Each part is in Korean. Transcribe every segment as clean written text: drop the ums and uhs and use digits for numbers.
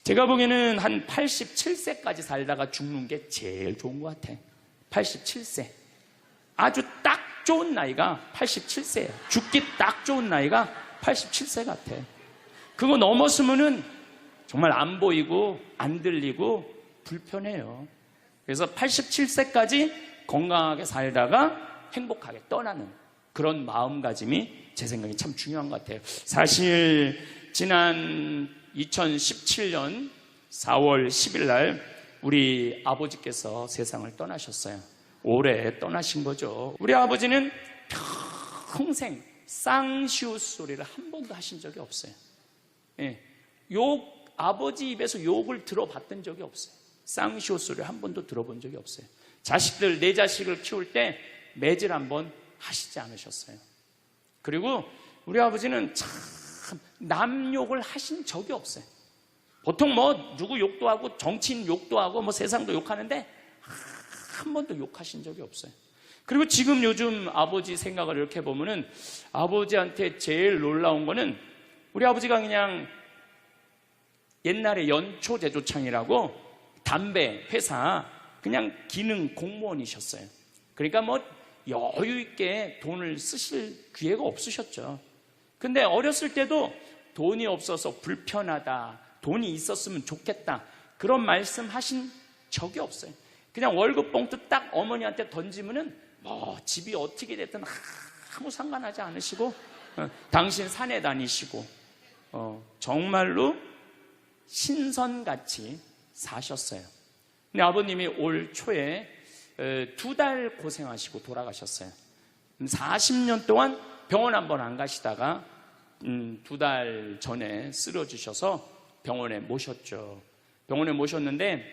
제가 보기에는 한 87세까지 살다가 죽는 게 제일 좋은 것 같아. 87세. 아주 딱 좋은 나이가 87세예요. 죽기 딱 좋은 나이가 87세 같아. 그거 넘었으면은 정말 안 보이고 안 들리고 불편해요. 그래서 87세까지 건강하게 살다가 행복하게 떠나는 그런 마음가짐이 제 생각에 참 중요한 것 같아요. 사실 지난 2017년 4월 10일 날 우리 아버지께서 세상을 떠나셨어요. 올해 떠나신 거죠. 우리 아버지는 평생 쌍시옷 소리를 한 번도 하신 적이 없어요. 예, 아버지 입에서 욕을 들어봤던 적이 없어요. 쌍시옷 소리를 한 번도 들어본 적이 없어요. 자식들, 내 자식을 키울 때 매질 한 번 하시지 않으셨어요. 그리고 우리 아버지는 참 남 욕을 하신 적이 없어요. 보통 뭐 누구 욕도 하고 정치인 욕도 하고 뭐 세상도 욕하는데 한 번도 욕하신 적이 없어요. 그리고 지금 요즘 아버지 생각을 이렇게 보면은 아버지한테 제일 놀라운 거는 우리 아버지가 그냥 옛날에 연초제조창이라고 담배 회사 그냥 기능 공무원이셨어요. 그러니까 뭐 여유 있게 돈을 쓰실 기회가 없으셨죠. 근데 어렸을 때도 돈이 없어서 불편하다, 돈이 있었으면 좋겠다, 그런 말씀 하신 적이 없어요. 그냥 월급 봉투 딱 어머니한테 던지면은 뭐 집이 어떻게 됐든 아무 상관하지 않으시고 당신 산에 다니시고 정말로 신선같이 사셨어요. 근데 아버님이 올 초에 2달 고생하시고 돌아가셨어요. 40년 동안 병원 한 번 안 가시다가 2달 전에 쓰러지셔서 병원에 모셨죠. 병원에 모셨는데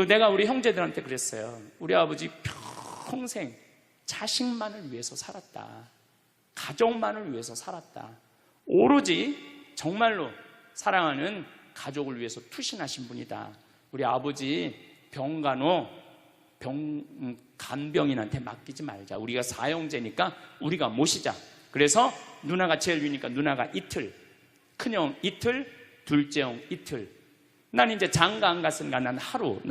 내가 우리 형제들한테 그랬어요. 우리 아버지 평생 자식만을 위해서 살았다. 가족만을 위해서 살았다. 오로지 정말로 사랑하는 가족을 위해서 투신하신 분이다. 우리 아버지 간병인한테 맡기지 말자. 우리가 4형제니까 우리가 모시자. 그래서 누나가 제일 위니까 누나가 이틀, 큰형 이틀, 둘째 형 이틀. 난 이제 장가 안 갔으니까 나는 하루.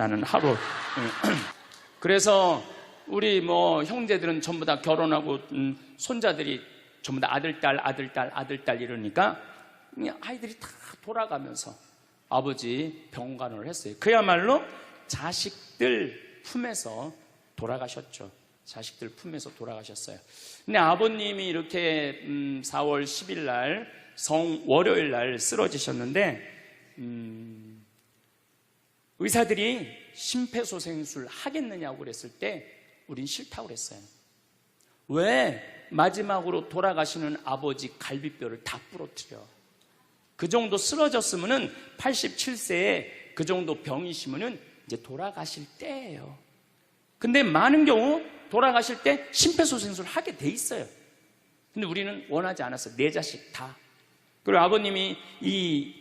그래서 우리 뭐 형제들은 전부 다 결혼하고 손자들이 전부 다 아들, 딸 이러니까 그냥 아이들이 다 돌아가면서 아버지 병간호를 했어요. 그야말로 자식들 품에서 돌아가셨죠. 자식들 품에서 돌아가셨어요. 근데 아버님이 이렇게 4월 10일 날 월요일 날 쓰러지셨는데 의사들이 심폐소생술 하겠느냐고 그랬을 때 우린 싫다고 그랬어요. 왜 마지막으로 돌아가시는 아버지 갈비뼈를 다 부러뜨려? 그 정도 쓰러졌으면은 87세에 그 정도 병이시면은 이제 돌아가실 때예요. 근데 많은 경우 돌아가실 때 심폐소생술 하게 돼 있어요. 근데 우리는 원하지 않았어요. 네 자식 다. 그리고 아버님이 이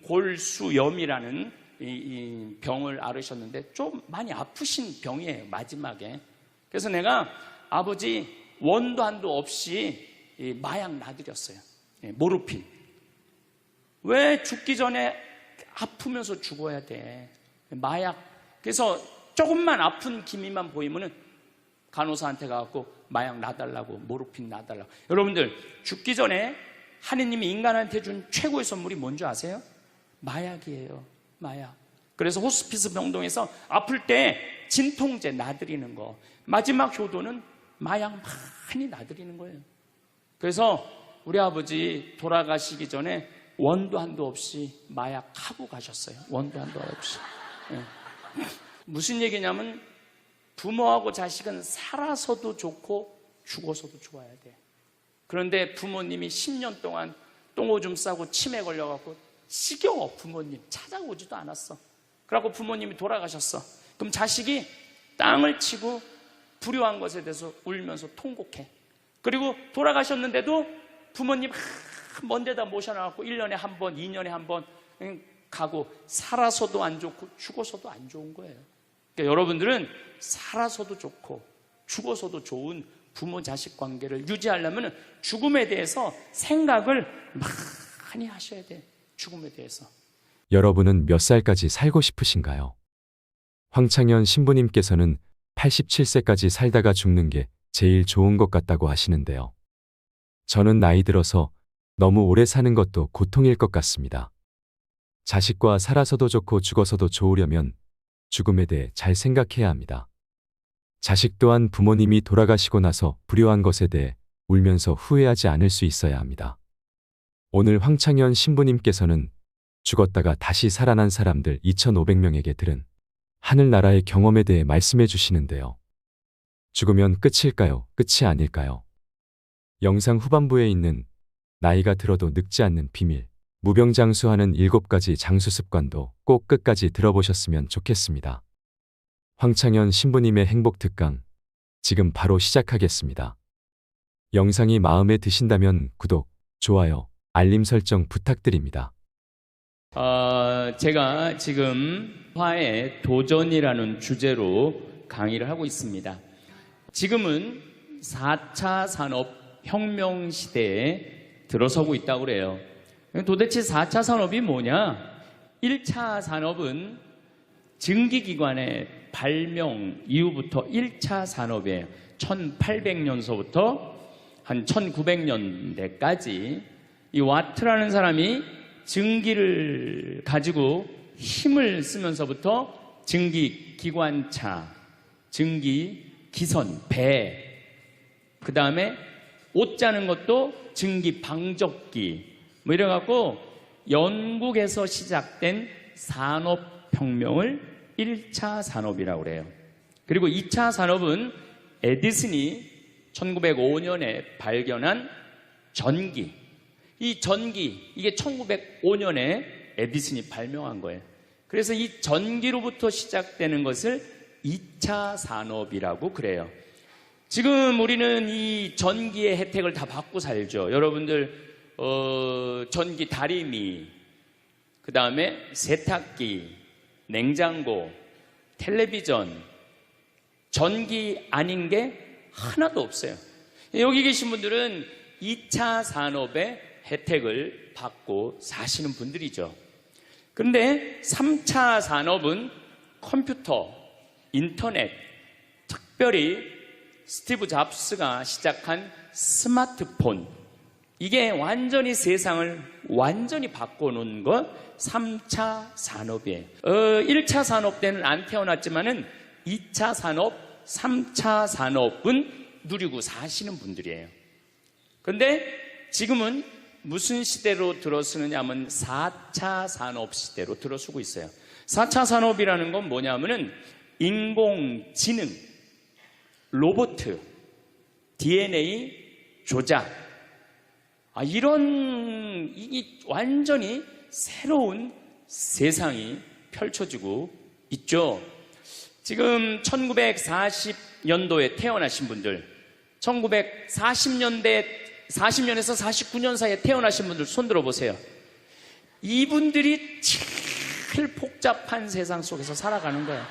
골수염이라는 이 병을 앓으셨는데 좀 많이 아프신 병이에요, 마지막에. 그래서 내가 아버지 원도 한도 없이 마약 놔드렸어요. 모르핀. 왜 죽기 전에 아프면서 죽어야 돼? 마약. 그래서 조금만 아픈 기미만 보이면은 간호사한테 가갖고 마약 놔달라고, 모르핀 놔달라고. 여러분들, 죽기 전에 하느님이 인간한테 준 최고의 선물이 뭔지 아세요? 마약이에요. 마약. 그래서 호스피스 병동에서 아플 때 진통제 놔드리는 거, 마지막 효도는 마약 많이 놔드리는 거예요. 그래서 우리 아버지 돌아가시기 전에 원도 한도 없이 마약하고 가셨어요. 원도 한도 없이. 무슨 얘기냐면 부모하고 자식은 살아서도 좋고 죽어서도 좋아야 돼. 그런데 부모님이 10년 동안 똥오줌 싸고 치매 걸려갖고 지겨워. 부모님 찾아오지도 않았어. 그래갖고 부모님이 돌아가셨어. 그럼 자식이 땅을 치고 불효한 것에 대해서 울면서 통곡해. 그리고 돌아가셨는데도 부모님 먼 데다 모셔놔갖고 1년에 한 번, 2년에 한 번 가고, 살아서도 안 좋고 죽어서도 안 좋은 거예요. 그러니까 여러분들은 살아서도 좋고 죽어서도 좋은 부모 자식 관계를 유지하려면 죽음에 대해서 생각을 많이 하셔야 돼. 죽음에 대해서. 여러분은 몇 살까지 살고 싶으신가요? 황창현 신부님께서는 87세까지 살다가 죽는 게 제일 좋은 것 같다고 하시는데요. 저는 나이 들어서 너무 오래 사는 것도 고통일 것 같습니다. 자식과 살아서도 좋고 죽어서도 좋으려면 죽음에 대해 잘 생각해야 합니다. 자식 또한 부모님이 돌아가시고 나서 불효한 것에 대해 울면서 후회하지 않을 수 있어야 합니다. 오늘 황창현 신부님께서는 죽었다가 다시 살아난 사람들 2,500명에게 들은 하늘나라의 경험에 대해 말씀해 주시는데요. 죽으면 끝일까요? 끝이 아닐까요? 영상 후반부에 있는 나이가 들어도 늙지 않는 비밀, 무병장수하는 7가지 장수 습관도 꼭 끝까지 들어보셨으면 좋겠습니다. 황창현 신부님의 행복 특강, 지금 바로 시작하겠습니다. 영상이 마음에 드신다면 구독, 좋아요, 알림 설정 부탁드립니다. 제가 지금 화의 도전이라는 주제로 강의를 하고 있습니다. 지금은 4차 산업혁명 시대에 들어서고 있다고 그래요. 도대체 4차 산업이 뭐냐? 1차 산업은 증기기관의 발명 이후부터 1차 산업이에요. 1800년서부터 한 1900년대까지 이 와트라는 사람이 증기를 가지고 힘을 쓰면서부터 증기기관차, 증기기선, 배, 그 다음에 옷 짜는 것도 증기방적기, 뭐 이래갖고 영국에서 시작된 산업혁명을 1차 산업이라고 그래요. 그리고 2차 산업은 에디슨이 1905년에 발견한 전기, 이 전기, 이게 1905년에 에디슨이 발명한 거예요. 그래서 이 전기로부터 시작되는 것을 2차 산업이라고 그래요. 지금 우리는 이 전기의 혜택을 다 받고 살죠. 여러분들 전기 다리미, 그 다음에 세탁기, 냉장고, 텔레비전, 전기 아닌 게 하나도 없어요. 여기 계신 분들은 2차 산업의 혜택을 받고 사시는 분들이죠. 그런데 3차 산업은 컴퓨터, 인터넷, 특별히 스티브 잡스가 시작한 스마트폰, 이게 완전히 세상을 완전히 바꿔놓은 것 3차 산업이에요. 1차 산업 때는 안 태어났지만은 2차 산업, 3차 산업은 누리고 사시는 분들이에요. 그런데 지금은 무슨 시대로 들어서느냐 하면 4차 산업 시대로 들어서고 있어요. 4차 산업이라는 건 뭐냐면은 인공지능, 로봇, DNA 조작, 이런 이 완전히 새로운 세상이 펼쳐지고 있죠. 지금 1940년도에 태어나신 분들, 1940년에서 49년 사이에 태어나신 분들 손 들어보세요. 이분들이 제일 복잡한 세상 속에서 살아가는 거예요.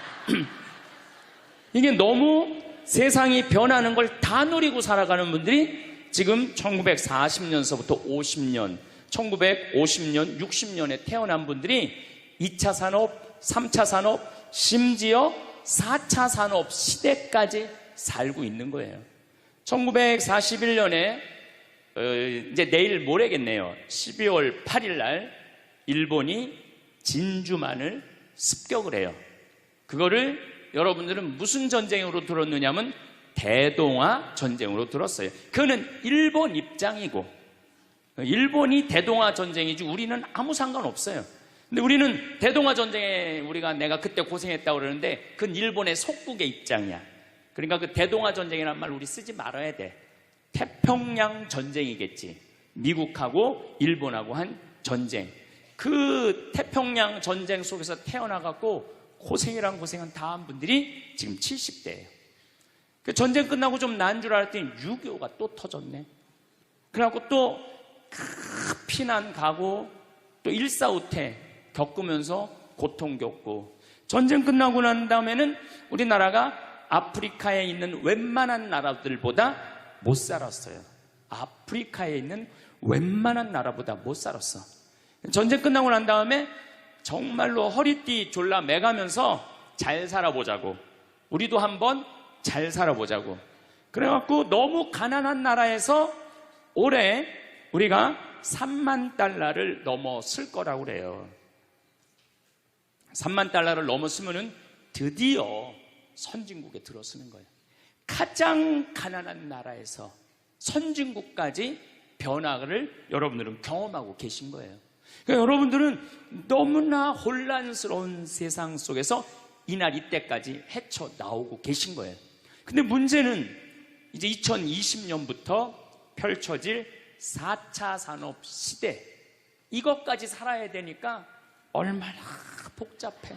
이게 너무 세상이 변하는 걸 다 누리고 살아가는 분들이 지금 1940년서부터 50년, 1950년, 60년에 태어난 분들이 2차 산업, 3차 산업, 심지어 4차 산업 시대까지 살고 있는 거예요. 1941년에 이제 내일 모레겠네요. 12월 8일 날 일본이 진주만을 습격을 해요. 그거를 여러분들은 무슨 전쟁으로 들었느냐면 대동아 전쟁으로 들었어요. 그거는 일본 입장이고, 일본이 대동아 전쟁이지 우리는 아무 상관없어요. 근데 우리는 대동아 전쟁에 내가 그때 고생했다고 그러는데 그건 일본의 속국의 입장이야. 그러니까 그 대동아 전쟁이라는 말 우리 쓰지 말아야 돼. 태평양 전쟁이겠지. 미국하고 일본하고 한 전쟁. 그 태평양 전쟁 속에서 태어나갖고 고생이란 고생은 다 한 분들이 지금 70대예요. 그 전쟁 끝나고 좀 난 줄 알았더니 6.25가 또 터졌네. 그래갖고 또 피난 가고 또 일사후퇴 겪으면서 고통 겪고, 전쟁 끝나고 난 다음에는 우리나라가 아프리카에 있는 웬만한 나라들보다 못 살았어요. 아프리카에 있는 웬만한 나라보다 못 살았어. 전쟁 끝나고 난 다음에 정말로 허리띠 졸라 매가면서 잘 살아보자고. 우리도 한번 잘 살아보자고. 그래갖고 너무 가난한 나라에서 올해 우리가 3만 달러를 넘어설 거라고 그래요. 3만 달러를 넘었으면은 드디어 선진국에 들어서는 거예요. 가장 가난한 나라에서 선진국까지 변화를 여러분들은 경험하고 계신 거예요. 그러니까 여러분들은 너무나 혼란스러운 세상 속에서 이날 이때까지 헤쳐나오고 계신 거예요. 근데 문제는 이제 2020년부터 펼쳐질 4차 산업 시대, 이것까지 살아야 되니까 얼마나 복잡해.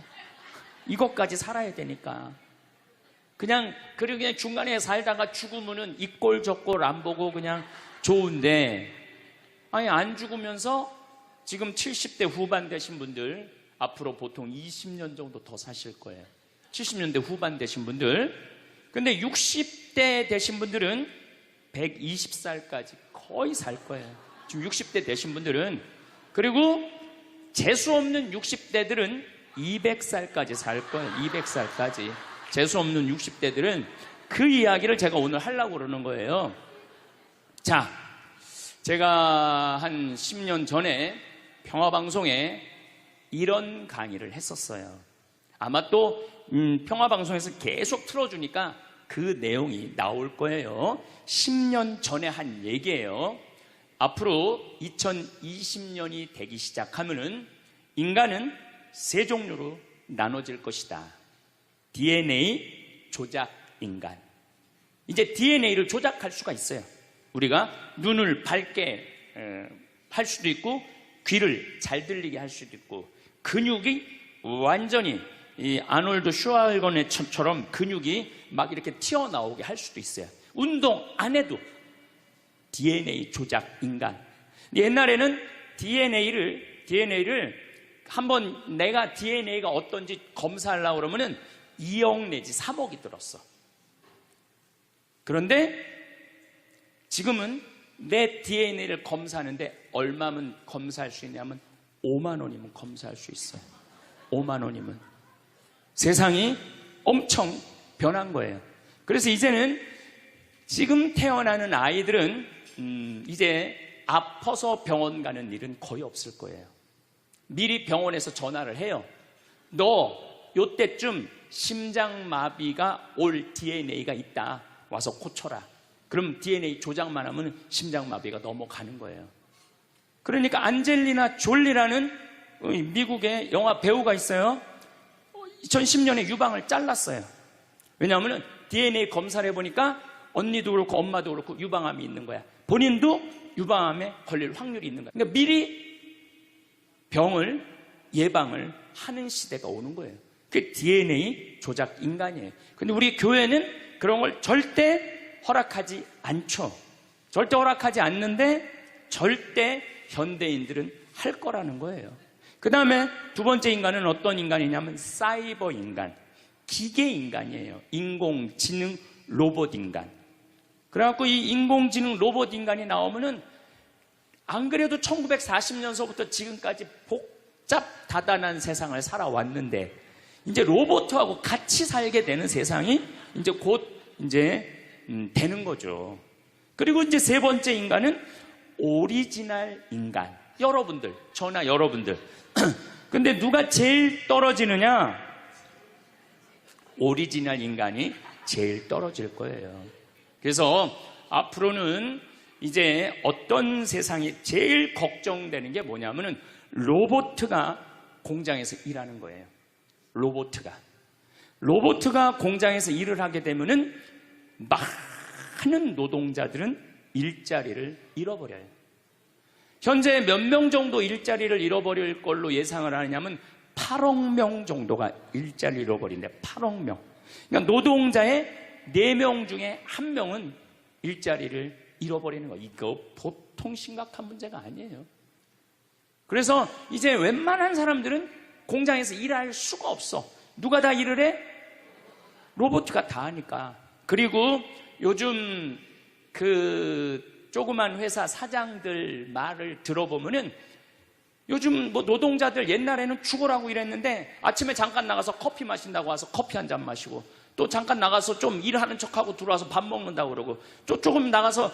이것까지 살아야 되니까 그냥 중간에 살다가 죽으면은 이 꼴 저 꼴 안 보고 그냥 좋은데, 아니 안 죽으면서 지금 70대 후반 되신 분들 앞으로 보통 20년 정도 더 사실 거예요. 70년대 후반 되신 분들. 근데 60대 되신 분들은 120살까지 거의 살 거예요. 지금 60대 되신 분들은. 그리고 재수 없는 60대들은 200살까지 살 거예요. 200살까지. 재수 없는 60대들은. 그 이야기를 제가 오늘 하려고 그러는 거예요. 자, 제가 한 10년 전에 평화방송에 이런 강의를 했었어요. 아마 또 평화방송에서 계속 틀어주니까 그 내용이 나올 거예요. 10년 전에 한 얘기예요. 앞으로 2020년이 되기 시작하면은 인간은 세 종류로 나눠질 것이다. DNA 조작 인간. 이제 DNA를 조작할 수가 있어요. 우리가 눈을 밝게 할 수도 있고, 귀를 잘 들리게 할 수도 있고, 근육이 완전히 이 아놀드 슈왈거네처럼 근육이 막 이렇게 튀어나오게 할 수도 있어요. 운동 안 해도 DNA 조작 인간. 옛날에는 DNA를 한번 내가 DNA가 어떤지 검사하려고 그러면은 2억 내지 3억이 들었어. 그런데 지금은 내 DNA를 검사하는데 얼마면 검사할 수 있냐면 5만 원이면 검사할 수 있어요. 5만 원이면. 세상이 엄청 변한 거예요. 그래서 이제는 지금 태어나는 아이들은 이제 아파서 병원 가는 일은 거의 없을 거예요. 미리 병원에서 전화를 해요. 너 요때쯤 심장마비가 올 DNA가 있다. 와서 고쳐라. 그럼 DNA 조작만 하면 심장마비가 넘어가는 거예요. 그러니까 안젤리나 졸리라는 미국의 영화 배우가 있어요. 2010년에 유방을 잘랐어요. 왜냐하면 DNA 검사를 해보니까 언니도 그렇고 엄마도 그렇고 유방암이 있는 거야. 본인도 유방암에 걸릴 확률이 있는 거야. 그러니까 미리 병을 예방을 하는 시대가 오는 거예요. 그게 DNA 조작 인간이에요. 근데 우리 교회는 그런 걸 절대 허락하지 않죠. 절대 허락하지 않는데 절대 현대인들은 할 거라는 거예요. 그 다음에 두 번째 인간은 어떤 인간이냐면 사이버 인간, 기계 인간이에요. 인공지능 로봇 인간. 그래갖고 이 인공지능 로봇 인간이 나오면은 안 그래도 1940년서부터 지금까지 복잡 다단한 세상을 살아왔는데 이제 로봇하고 같이 살게 되는 세상이 이제 곧 되는 거죠. 그리고 이제 세 번째 인간은 오리지널 인간. 여러분들, 저나 여러분들. 근데 누가 제일 떨어지느냐? 오리지널 인간이 제일 떨어질 거예요. 그래서 앞으로는 이제 어떤 세상이 제일 걱정되는 게 뭐냐면은 로봇가 공장에서 일하는 거예요. 로봇가 공장에서 일을 하게 되면은 많은 노동자들은 일자리를 잃어버려요. 현재 몇 명 정도 일자리를 잃어버릴 걸로 예상을 하냐면 8억 명 정도가 일자리를 잃어버린대. 8억 명. 그러니까 노동자의 4명 중에 1명은 일자리를 잃어버리는 거. 이거 보통 심각한 문제가 아니에요. 그래서 이제 웬만한 사람들은 공장에서 일할 수가 없어. 누가 다 일을 해? 로봇가 다 하니까. 그리고 요즘 그 조그만 회사 사장들 말을 들어보면은 요즘 뭐 노동자들 옛날에는 죽으라고 일했는데 아침에 잠깐 나가서 커피 마신다고 와서 커피 한 잔 마시고, 또 잠깐 나가서 좀 일하는 척하고 들어와서 밥 먹는다고 그러고, 또 조금 나가서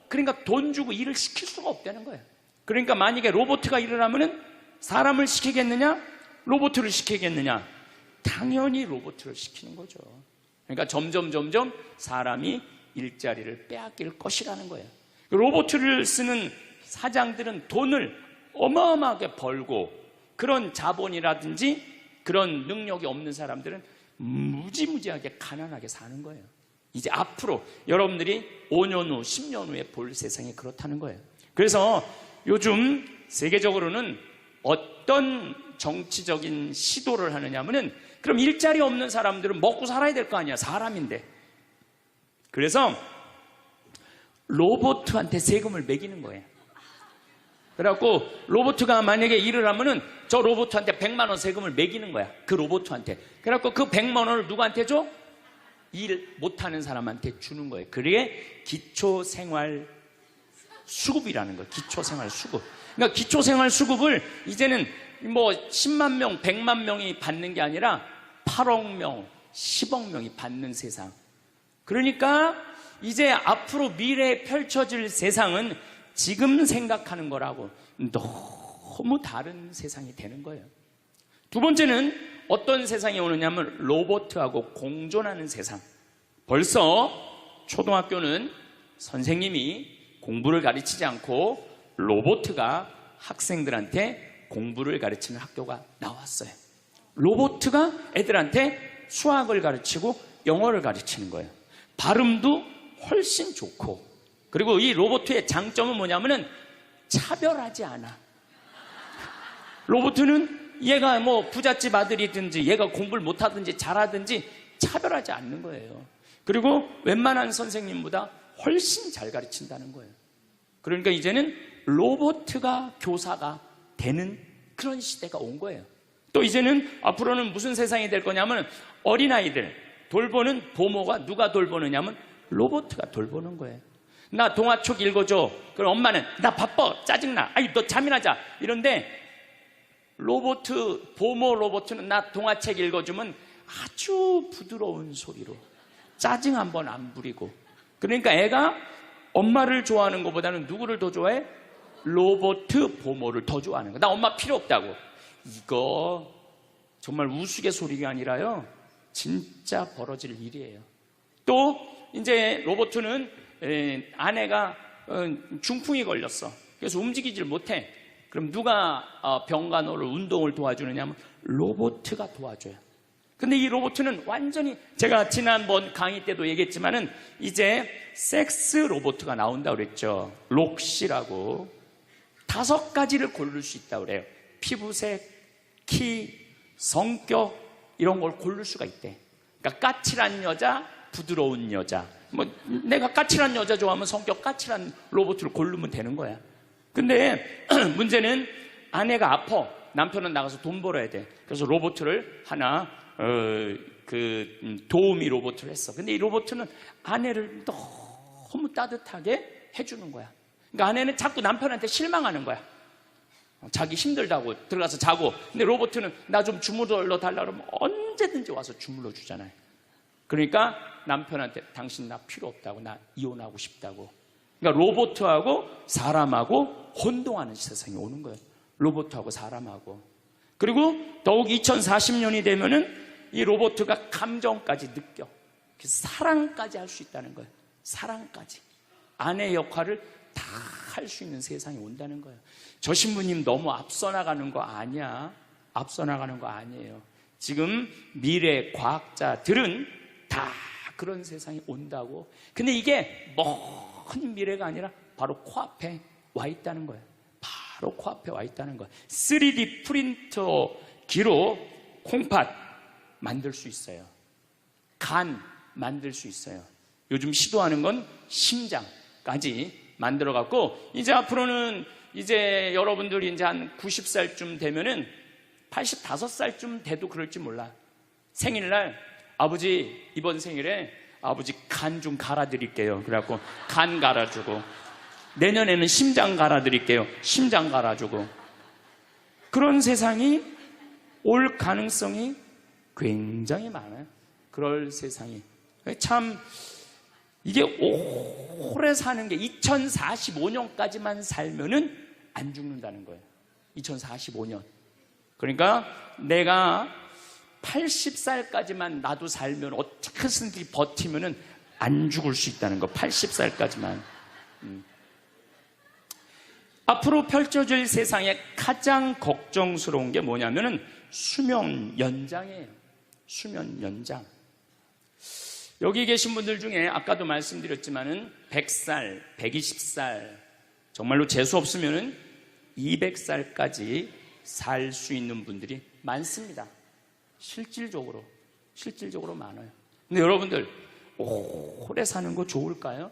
그러니까 돈 주고 일을 시킬 수가 없다는 거예요. 그러니까 만약에 로봇가 일을 하면은 사람을 시키겠느냐? 로봇을 시키겠느냐? 당연히 로봇을 시키는 거죠. 그러니까 점점 사람이 일자리를 빼앗길 것이라는 거예요. 로봇을 쓰는 사장들은 돈을 어마어마하게 벌고, 그런 자본이라든지 그런 능력이 없는 사람들은 무지무지하게 가난하게 사는 거예요. 이제 앞으로 여러분들이 5년 후, 10년 후에 볼 세상이 그렇다는 거예요. 그래서 요즘 세계적으로는 어떤 정치적인 시도를 하느냐 하면은, 그럼 일자리 없는 사람들은 먹고 살아야 될 거 아니야, 사람인데. 그래서 로봇한테 세금을 매기는 거예요. 그래갖고 로봇가 만약에 일을 하면은 저 로봇한테 100만 원 세금을 매기는 거야, 그 로봇한테. 그래갖고 그 100만 원을 누구한테 줘? 일 못하는 사람한테 주는 거예요. 그게 기초생활 수급이라는 거예요. 기초생활 수급. 그러니까 기초생활 수급을 이제는 10만 명, 100만 명이 받는 게 아니라 8억 명, 10억 명이 받는 세상. 그러니까 이제 앞으로 미래에 펼쳐질 세상은 지금 생각하는 거라고 너무 다른 세상이 되는 거예요. 두 번째는 어떤 세상이 오느냐면 로봇하고 공존하는 세상. 벌써 초등학교는 선생님이 공부를 가르치지 않고 로봇가 학생들한테 공부를 가르치는 학교가 나왔어요. 로봇가 애들한테 수학을 가르치고 영어를 가르치는 거예요. 발음도 훨씬 좋고, 그리고 이 로봇의 장점은 뭐냐면은 차별하지 않아. 로봇은 얘가 부잣집 아들이든지 얘가 공부를 못하든지 잘하든지 차별하지 않는 거예요. 그리고 웬만한 선생님보다 훨씬 잘 가르친다는 거예요. 그러니까 이제는 로봇가 교사가 되는 그런 시대가 온 거예요. 또 이제는 앞으로는 무슨 세상이 될 거냐면, 어린아이들 돌보는 보모가 누가 돌보느냐면 로봇가 돌보는 거예요. 나 동화책 읽어줘. 그럼 엄마는 나 바빠, 짜증나, 아이 너 잠이나 자, 이런데 보모 로봇은 나 동화책 읽어주면 아주 부드러운 소리로 짜증 한번 안 부리고. 그러니까 애가 엄마를 좋아하는 것보다는 누구를 더 좋아해? 로봇 보모를 더 좋아하는 거야. 나 엄마 필요 없다고. 이거 정말 우스갯소리가 아니라요, 진짜 벌어질 일이에요. 또 이제 로봇은 아내가 중풍이 걸렸어. 그래서 움직이질 못해. 그럼 누가 병간호를, 운동을 도와주느냐 하면 로봇가 도와줘요. 근데 이 로봇은 완전히, 제가 지난번 강의 때도 얘기했지만은 이제 섹스 로봇가 나온다고 그랬죠. 록시라고. 5가지를 고를 수 있다고 그래요. 피부색, 키, 성격, 이런 걸 고를 수가 있대. 그러니까 까칠한 여자, 부드러운 여자. 내가 까칠한 여자 좋아하면 성격 까칠한 로봇을 고르면 되는 거야. 근데 문제는 아내가 아파. 남편은 나가서 돈 벌어야 돼. 그래서 로봇을 하나 도우미 로봇을 했어. 근데 이 로봇은 아내를 너무 따뜻하게 해주는 거야. 그러니까 아내는 자꾸 남편한테 실망하는 거야. 자기 힘들다고 들어가서 자고. 근데 로봇은 나 좀 주물러 달라 그러면 언제든지 와서 주물러 주잖아요. 그러니까 남편한테 당신 나 필요 없다고, 나 이혼하고 싶다고. 그러니까 로봇하고 사람하고 혼동하는 세상이 오는 거예요. 로봇하고 사람하고. 그리고 더욱 2040년이 되면은 이 로봇가 감정까지 느껴. 사랑까지 할 수 있다는 거예요. 사랑까지. 아내 역할을 다 할 수 있는 세상이 온다는 거예요. 저 신부님 너무 앞서 나가는 거 아니야? 앞서 나가는 거 아니에요. 지금 미래 과학자들은 다 그런 세상이 온다고. 근데 이게 먼 미래가 아니라 바로 코앞에 와 있다는 거예요. 바로 코앞에 와 있다는 거예요. 3D 프린터기로 콩팥 만들 수 있어요. 간 만들 수 있어요. 요즘 시도하는 건 심장까지 만들어 갖고, 이제 앞으로는 이제 여러분들이 이제 한 90살쯤 되면은 85살쯤 돼도 그럴지 몰라. 생일날 아버지 이번 생일에 아버지 간 좀 갈아드릴게요. 그래갖고 간 갈아주고, 내년에는 심장 갈아드릴게요. 심장 갈아주고. 그런 세상이 올 가능성이 굉장히 많아요. 그럴 세상이. 참 이게 오래 사는 게 2045년까지만 살면은 안 죽는다는 거예요. 2045년. 그러니까 내가 80살까지만 나도 살면 어떻게든지 버티면은 안 죽을 수 있다는 거. 80살까지만. 앞으로 펼쳐질 세상에 가장 걱정스러운 게 뭐냐면은 수명 연장이에요. 수명 연장. 여기 계신 분들 중에 아까도 말씀드렸지만은 100살, 120살, 정말로 재수 없으면은 200살까지 살 수 있는 분들이 많습니다. 실질적으로 많아요. 근데 여러분들 오래 사는 거 좋을까요?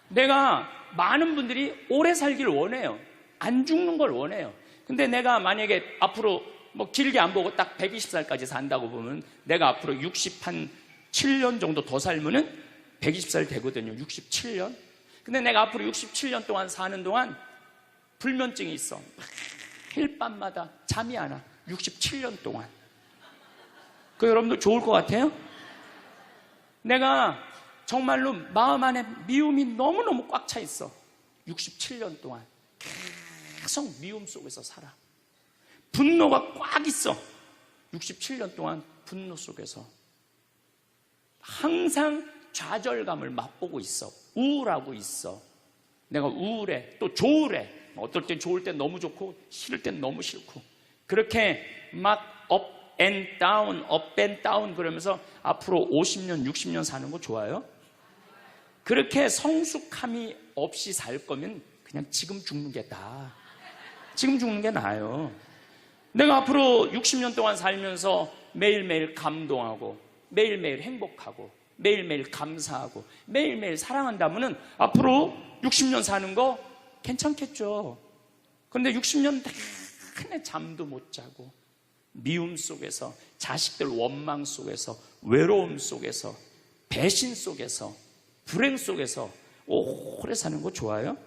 내가 많은 분들이 오래 살기를 원해요. 안 죽는 걸 원해요. 근데 내가 만약에 앞으로 뭐 길게 안 보고 딱 120살까지 산다고 보면 내가 앞으로 67년 정도 더 살면은 120살 되거든요. 67년. 근데 내가 앞으로 67년 동안 사는 동안 불면증이 있어. 매일 밤마다 잠이 안 와. 67년 동안. 그 여러분들 좋을 것 같아요? 내가 정말로 마음 안에 미움이 너무너무 꽉 차 있어. 67년 동안 계속 미움 속에서 살아. 분노가 꽉 있어. 67년 동안 분노 속에서 항상 좌절감을 맛보고 있어. 우울하고 있어. 내가 우울해. 또 좋으래. 어떨 땐 좋을 땐 너무 좋고 싫을 땐 너무 싫고 그렇게 막 up and down 그러면서 앞으로 50년, 60년 사는 거 좋아요? 그렇게 성숙함이 없이 살 거면 그냥 지금 죽는 게 나아. 지금 죽는 게 나아요. 내가 앞으로 60년 동안 살면서 매일매일 감동하고 매일매일 행복하고 매일매일 감사하고 매일매일 사랑한다면은 앞으로 60년 사는 거 괜찮겠죠. 그런데 60년 내내 잠도 못 자고 미움 속에서 자식들 원망 속에서 외로움 속에서 배신 속에서 불행 속에서 오래 사는 거 좋아요?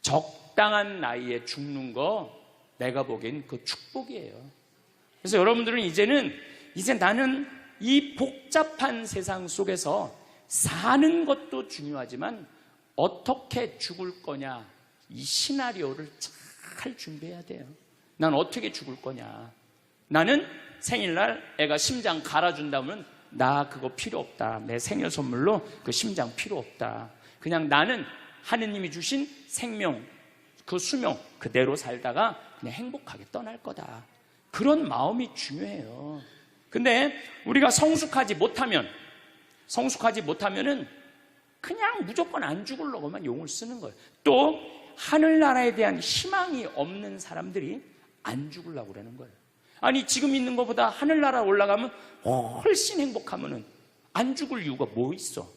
적당한 나이에 죽는 거 내가 보기엔 그 축복이에요. 그래서 여러분들은 이제 나는 이 복잡한 세상 속에서 사는 것도 중요하지만 어떻게 죽을 거냐 이 시나리오를 잘 준비해야 돼요. 난 어떻게 죽을 거냐. 나는 생일날 애가 심장 갈아준다면 나 그거 필요 없다. 내 생일 선물로 그 심장 필요 없다. 그냥 나는 하느님이 주신 생명 그 수명 그대로 살다가 그냥 행복하게 떠날 거다. 그런 마음이 중요해요. 근데 우리가 성숙하지 못하면은 그냥 무조건 안 죽으려고만 용을 쓰는 거예요. 또 하늘나라에 대한 희망이 없는 사람들이 안 죽으려고 그러는 거예요. 아니 지금 있는 것보다 하늘나라 올라가면 훨씬 행복하면은 안 죽을 이유가 뭐 있어?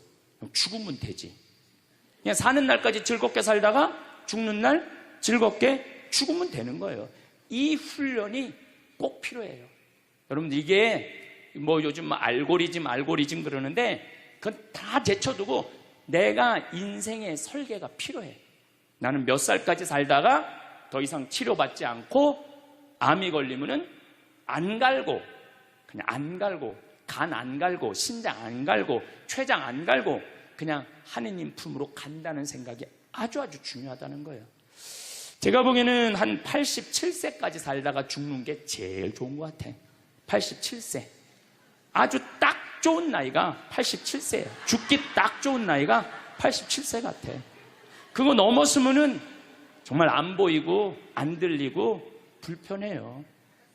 죽으면 되지. 그냥 사는 날까지 즐겁게 살다가 죽는 날 즐겁게 죽으면 되는 거예요. 이 훈련이 꼭 필요해요. 여러분들 이게 뭐 요즘 알고리즘 그러는데 그건 다 제쳐두고 내가 인생의 설계가 필요해. 나는 몇 살까지 살다가 더 이상 치료받지 않고 암이 걸리면은 안 갈고 그냥 안 갈고 간 안 갈고 신장 안 갈고 췌장 안 갈고 그냥 하느님 품으로 간다는 생각이 아주 중요하다는 거예요. 제가 보기에는 한 87세까지 살다가 죽는 게 제일 좋은 것 같아. 87세. 아주 딱 좋은 나이가 87세예요. 죽기 딱 좋은 나이가 87세 같아. 그거 넘었으면은 정말 안 보이고 안 들리고 불편해요.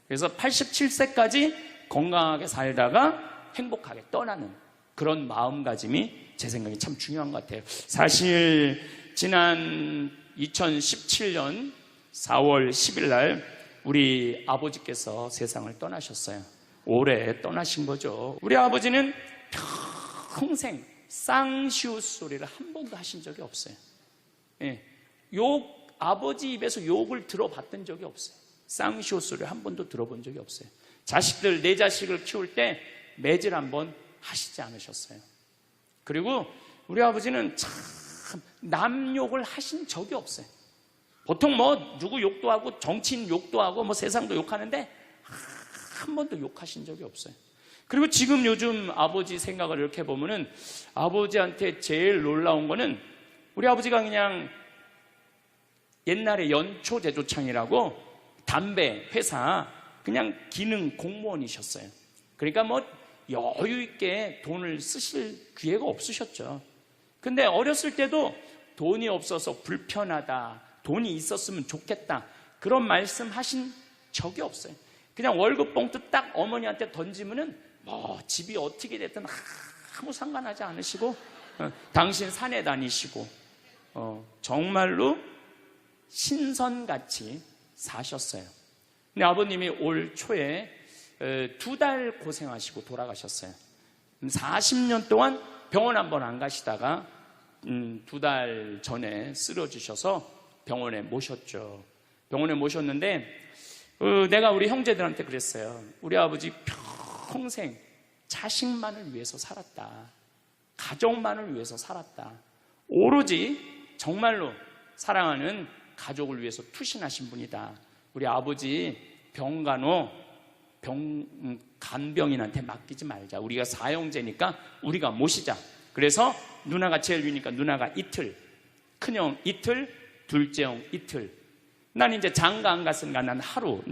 그래서 87세까지 건강하게 살다가 행복하게 떠나는 그런 마음가짐이 제 생각에 참 중요한 것 같아요. 사실 지난 2017년 4월 10일 날 우리 아버지께서 세상을 떠나셨어요. 올해 떠나신 거죠. 우리 아버지는 평생 쌍시옷 소리를 한 번도 하신 적이 없어요. 아버지 입에서 욕을 들어봤던 적이 없어요. 쌍시옷 소리를 한 번도 들어본 적이 없어요. 자식들, 내 자식을 키울 때 매질 한 번 하시지 않으셨어요. 그리고 우리 아버지는 참 남 욕을 하신 적이 없어요. 보통 뭐 누구 욕도 하고 정치인 욕도 하고 뭐 세상도 욕하는데 한 번도 욕하신 적이 없어요. 그리고 지금 요즘 아버지 생각을 이렇게 보면은 아버지한테 제일 놀라운 거는 우리 아버지가 그냥 옛날에 연초 제조창이라고 담배 회사 그냥 기능 공무원이셨어요. 그러니까 뭐 여유 있게 돈을 쓰실 기회가 없으셨죠. 근데 어렸을 때도 돈이 없어서 불편하다, 돈이 있었으면 좋겠다, 그런 말씀 하신 적이 없어요. 그냥 월급 봉투 딱 어머니한테 던지면은 뭐 집이 어떻게 됐든 아무 상관하지 않으시고 당신 산에 다니시고 정말로 신선같이 사셨어요. 근데 아버님이 올 초에 2달 고생하시고 돌아가셨어요. 40년 동안 병원 한 번 안 가시다가 2달 전에 쓰러지셔서 병원에 모셨죠. 병원에 모셨는데 내가 우리 형제들한테 그랬어요. 우리 아버지 평생 자식만을 위해서 살았다. 가족만을 위해서 살았다. 오로지 정말로 사랑하는 가족을 위해서 투신하신 분이다. 우리 아버지 병간호 간병인한테 맡기지 말자. 우리가 사형제니까 우리가 모시자. 그래서 누나가 제일 위니까 누나가 이틀, 큰형 이틀, 둘째 형 이틀. 난 이제 장가 안 갔으니까 나는 하루.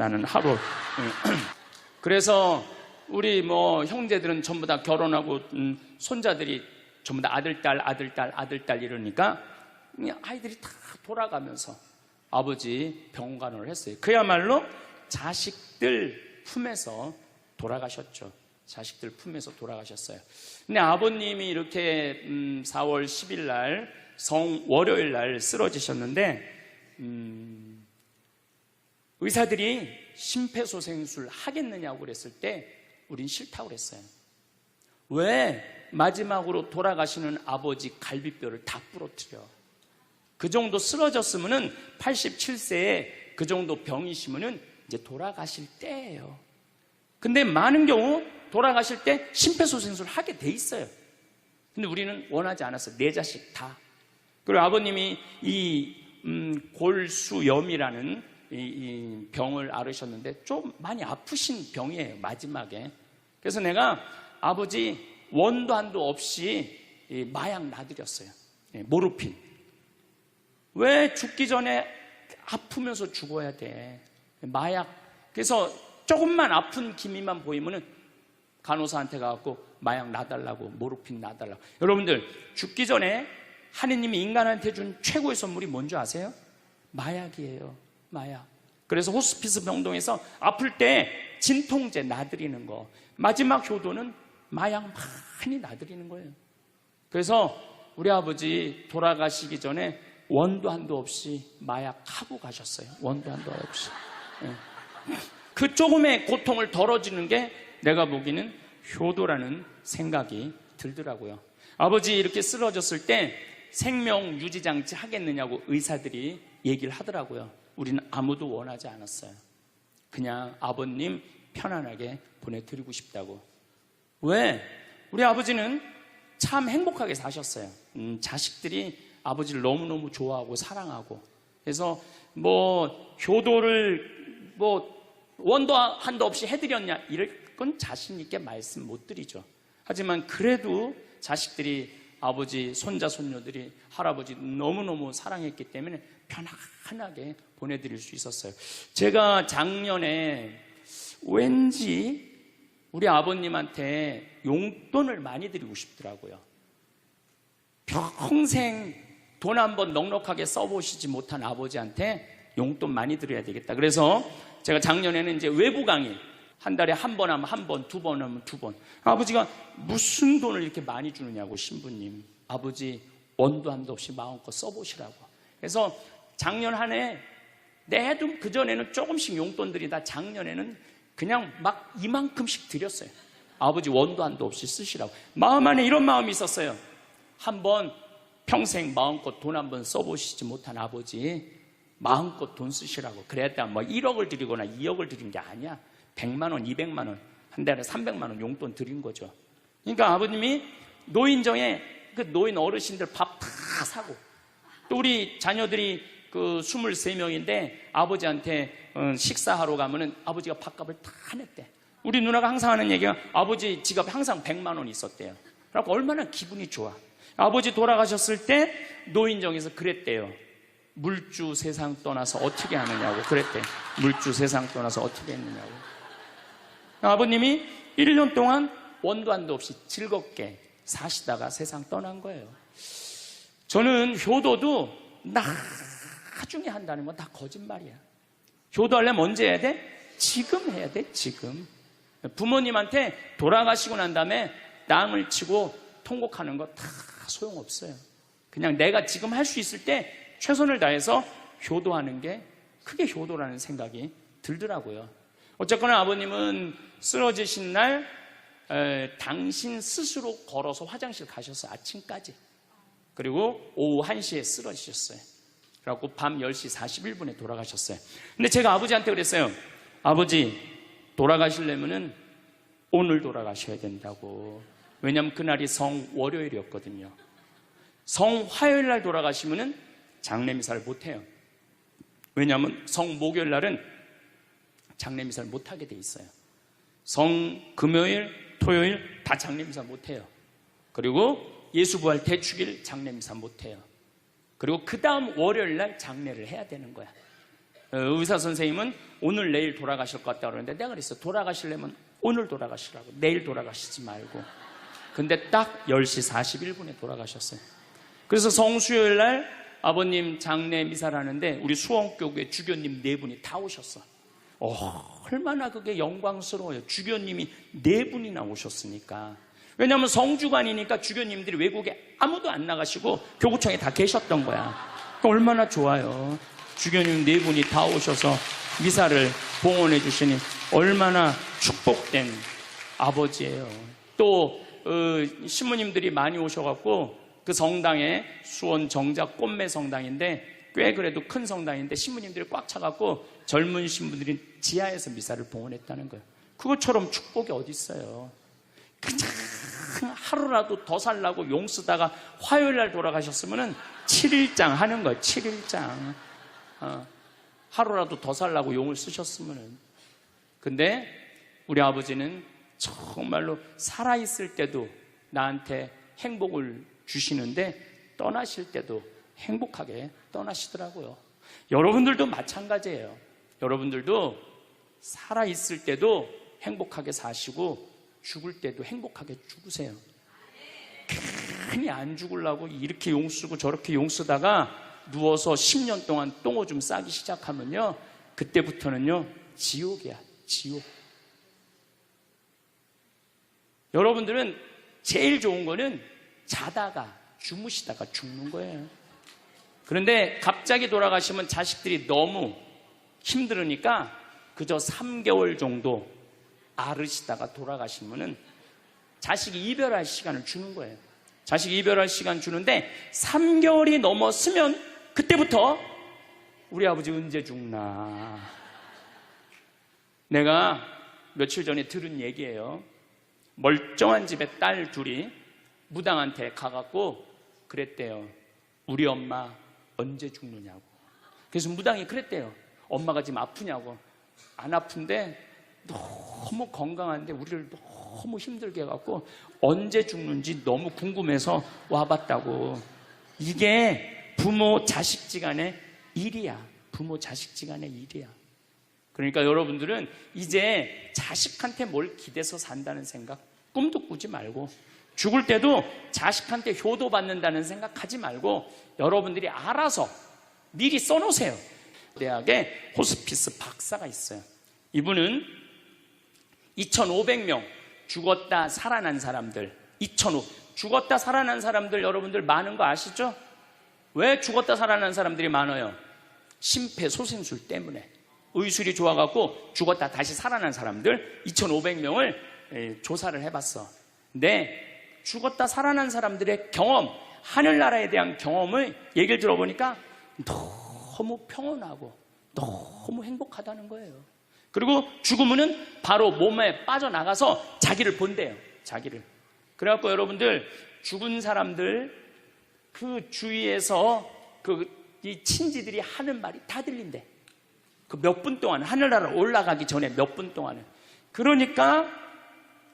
그래서 우리 뭐 형제들은 전부 다 결혼하고 손자들이 전부 다 아들, 딸 이러니까 그냥 아이들이 다 돌아가면서 아버지 병간호를 했어요. 그야말로 자식들 품에서 돌아가셨죠. 자식들 품에서 돌아가셨어요. 근데 아버님이 이렇게 4월 10일 날 월요일 날 쓰러지셨는데 의사들이 심폐소생술 하겠느냐고 그랬을 때 우린 싫다고 그랬어요. 왜 마지막으로 돌아가시는 아버지 갈비뼈를 다 부러뜨려? 그 정도 쓰러졌으면은 87세에 그 정도 병이시면은 이제 돌아가실 때예요. 근데 많은 경우 돌아가실 때 심폐소생술 하게 돼 있어요. 근데 우리는 원하지 않았어요. 4자식 다. 그리고 아버님이 이 골수염이라는 이 병을 앓으셨는데 좀 많이 아프신 병이에요, 마지막에. 그래서 내가 아버지 원도 한도 없이 마약 놔드렸어요. 모르핀. 왜 죽기 전에 아프면서 죽어야 돼? 마약. 그래서 조금만 아픈 기미만 보이면은 간호사한테 가갖고 마약 놔달라고, 모르핀 놔달라고. 여러분들, 죽기 전에 하느님이 인간한테 준 최고의 선물이 뭔지 아세요? 마약이에요. 마약. 그래서 호스피스 병동에서 아플 때 진통제 놔드리는 거, 마지막 효도는 마약 많이 놔드리는 거예요. 그래서 우리 아버지 돌아가시기 전에 원도 한도 없이 마약하고 가셨어요. 원도 한도 없이. 그 조금의 고통을 덜어주는 게 내가 보기에는 효도라는 생각이 들더라고요. 아버지 이렇게 쓰러졌을 때 생명 유지장치 하겠느냐고 의사들이 얘기를 하더라고요. 우리는 아무도 원하지 않았어요. 그냥 아버님 편안하게 보내드리고 싶다고. 왜? 우리 아버지는 참 행복하게 사셨어요. 자식들이 아버지를 너무너무 좋아하고 사랑하고. 그래서 뭐 효도를 뭐 원도 한도 없이 해드렸냐, 이럴 건 자신 있게 말씀 못 드리죠. 하지만 그래도 자식들이, 아버지, 손자, 손녀들이 할아버지 너무너무 사랑했기 때문에 편안하게 보내드릴 수 있었어요. 제가 작년에 왠지 우리 아버님한테 용돈을 많이 드리고 싶더라고요. 평생 돈 한번 넉넉하게 써보시지 못한 아버지한테 용돈 많이 드려야 되겠다. 그래서 제가 작년에는 이제 외부 강의, 한 달에 한 번 하면 한 번, 2번 하면 2번. 아버지가 무슨 돈을 이렇게 많이 주느냐고, 신부님. 아버지 원도 한도 없이 마음껏 써보시라고. 그래서 작년 한 해 내도 그전에는 조금씩 용돈 드리다 작년에는 그냥 막 이만큼씩 드렸어요. 아버지 원도 한도 없이 쓰시라고. 마음 안에 이런 마음이 있었어요. 한번 평생 마음껏 돈 한번 써보시지 못한 아버지 마음껏 돈 쓰시라고. 그랬다 뭐 1억을 드리거나 2억을 드린 게 아니야. 100만 원, 200만 원, 한 달에 300만 원 용돈 드린 거죠. 그러니까 아버님이 노인정에 그 노인 어르신들 밥 다 사고, 또 우리 자녀들이 그 23명인데 아버지한테 식사하러 가면은 아버지가 밥값을 다 냈대. 우리 누나가 항상 하는 얘기가 아버지 지갑에 항상 100만 원이 있었대요. 그래서 얼마나 기분이 좋아. 아버지 돌아가셨을 때 노인정에서 그랬대요. 물주 세상 떠나서 어떻게 하느냐고 그랬대. 물주 세상 떠나서 어떻게 했느냐고. 아버님이 1년 동안 원관도 없이 즐겁게 사시다가 세상 떠난 거예요. 저는 효도도 나중에 한다는 건 다 거짓말이야. 효도하려면 언제 해야 돼? 지금 해야 돼, 지금. 부모님한테 돌아가시고 난 다음에 땅을 치고 통곡하는 거 다 소용없어요. 그냥 내가 지금 할 수 있을 때 최선을 다해서 효도하는 게 그게 효도라는 생각이 들더라고요. 어쨌거나 아버님은 쓰러지신 날 당신 스스로 걸어서 화장실 가셔서 아침까지, 그리고 오후 1시에 쓰러지셨어요. 그래갖고 밤 10시 41분에 돌아가셨어요. 근데 제가 아버지한테 그랬어요. 아버지, 돌아가시려면은 오늘 돌아가셔야 된다고. 왜냐면 그날이 성월요일이었거든요. 성화요일 날 돌아가시면은 장례미사를 못해요. 왜냐하면 성목요일 날은 장례미사를 못하게 돼 있어요. 성금요일, 토요일 다 장례미사 못해요. 그리고 예수부활 대축일 장례미사 못해요. 그리고 그 다음 월요일 날 장례를 해야 되는 거야. 의사 선생님은 오늘 내일 돌아가실 것 같다고 그러는데 내가 그랬어. 돌아가시려면 오늘 돌아가시라고, 내일 돌아가시지 말고. 근데 딱 10시 41분에 돌아가셨어요. 그래서 성수요일 날 아버님 장례 미사를 하는데 우리 수원교구에 주교님 4분이 다 오셨어. 얼마나 그게 영광스러워요. 주교님이 4분이나 오셨으니까. 왜냐하면 성주관이니까 주교님들이 외국에 아무도 안 나가시고 교구청에 다 계셨던 거야. 얼마나 좋아요. 주교님 4분이 다 오셔서 미사를 봉헌해 주시니 얼마나 축복된 아버지예요. 또 신부님들이 많이 오셔갖고 그 성당에 수원 정작 꽃매 성당인데 꽤 그래도 큰 성당인데 신부님들이 꽉 차갖고 젊은 신부들이 지하에서 미사를 봉헌했다는 거예요. 그것처럼 축복이 어디 있어요. 그냥 하루라도 더 살라고 용 쓰다가 화요일 날 돌아가셨으면 7일장 하는 거예요. 7일장. 하루라도 더 살라고 용을 쓰셨으면. 근데 우리 아버지는 정말로 살아있을 때도 나한테 행복을 주시는데 떠나실 때도 행복하게 떠나시더라고요. 여러분들도 마찬가지예요. 여러분들도 살아있을 때도 행복하게 사시고 죽을 때도 행복하게 죽으세요. 괜히 안 죽으려고 이렇게 용 쓰고 저렇게 용 쓰다가 누워서 10년 동안 똥오줌 싸기 시작하면요, 그때부터는요 지옥이야, 지옥. 여러분들은 제일 좋은 거는 자다가 주무시다가 죽는 거예요. 그런데 갑자기 돌아가시면 자식들이 너무 힘들으니까 그저 3개월 정도 앓으시다가 돌아가시면은 자식이 이별할 시간을 주는 거예요. 자식이 이별할 시간 주는데 3개월이 넘었으면 그때부터 우리 아버지 언제 죽나. 내가 며칠 전에 들은 얘기예요. 멀쩡한 집에 딸 둘이 무당한테 가갖고 그랬대요. 우리 엄마 언제 죽느냐고. 그래서 무당이 그랬대요. 엄마가 지금 아프냐고. 안 아픈데 너무 건강한데 우리를 너무 힘들게 해갖고 언제 죽는지 너무 궁금해서 와봤다고. 이게 부모 자식지간의 일이야. 부모 자식지간의 일이야. 그러니까 여러분들은 이제 자식한테 뭘 기대서 산다는 생각 꿈도 꾸지 말고, 죽을 때도 자식한테 효도받는다는 생각하지 말고 여러분들이 알아서 미리 써놓으세요. 대학에 호스피스 박사가 있어요. 이분은 2,500명 죽었다 살아난 사람들, 2,500 죽었다 살아난 사람들 여러분들 많은 거 아시죠? 왜 죽었다 살아난 사람들이 많아요? 심폐소생술 때문에. 의술이 좋아갖고 죽었다 다시 살아난 사람들 2,500명을 조사를 해봤어. 근데 죽었다 살아난 사람들의 경험, 하늘나라에 대한 경험을 얘기를 들어보니까 너무 평온하고 너무 행복하다는 거예요. 그리고 죽으면은 바로 몸에 빠져나가서 자기를 본대요. 자기를. 그래갖고 여러분들 죽은 사람들 그 주위에서 그 이 친지들이 하는 말이 다 들린대. 그 몇 분 동안, 하늘나라 올라가기 전에 몇 분 동안은. 그러니까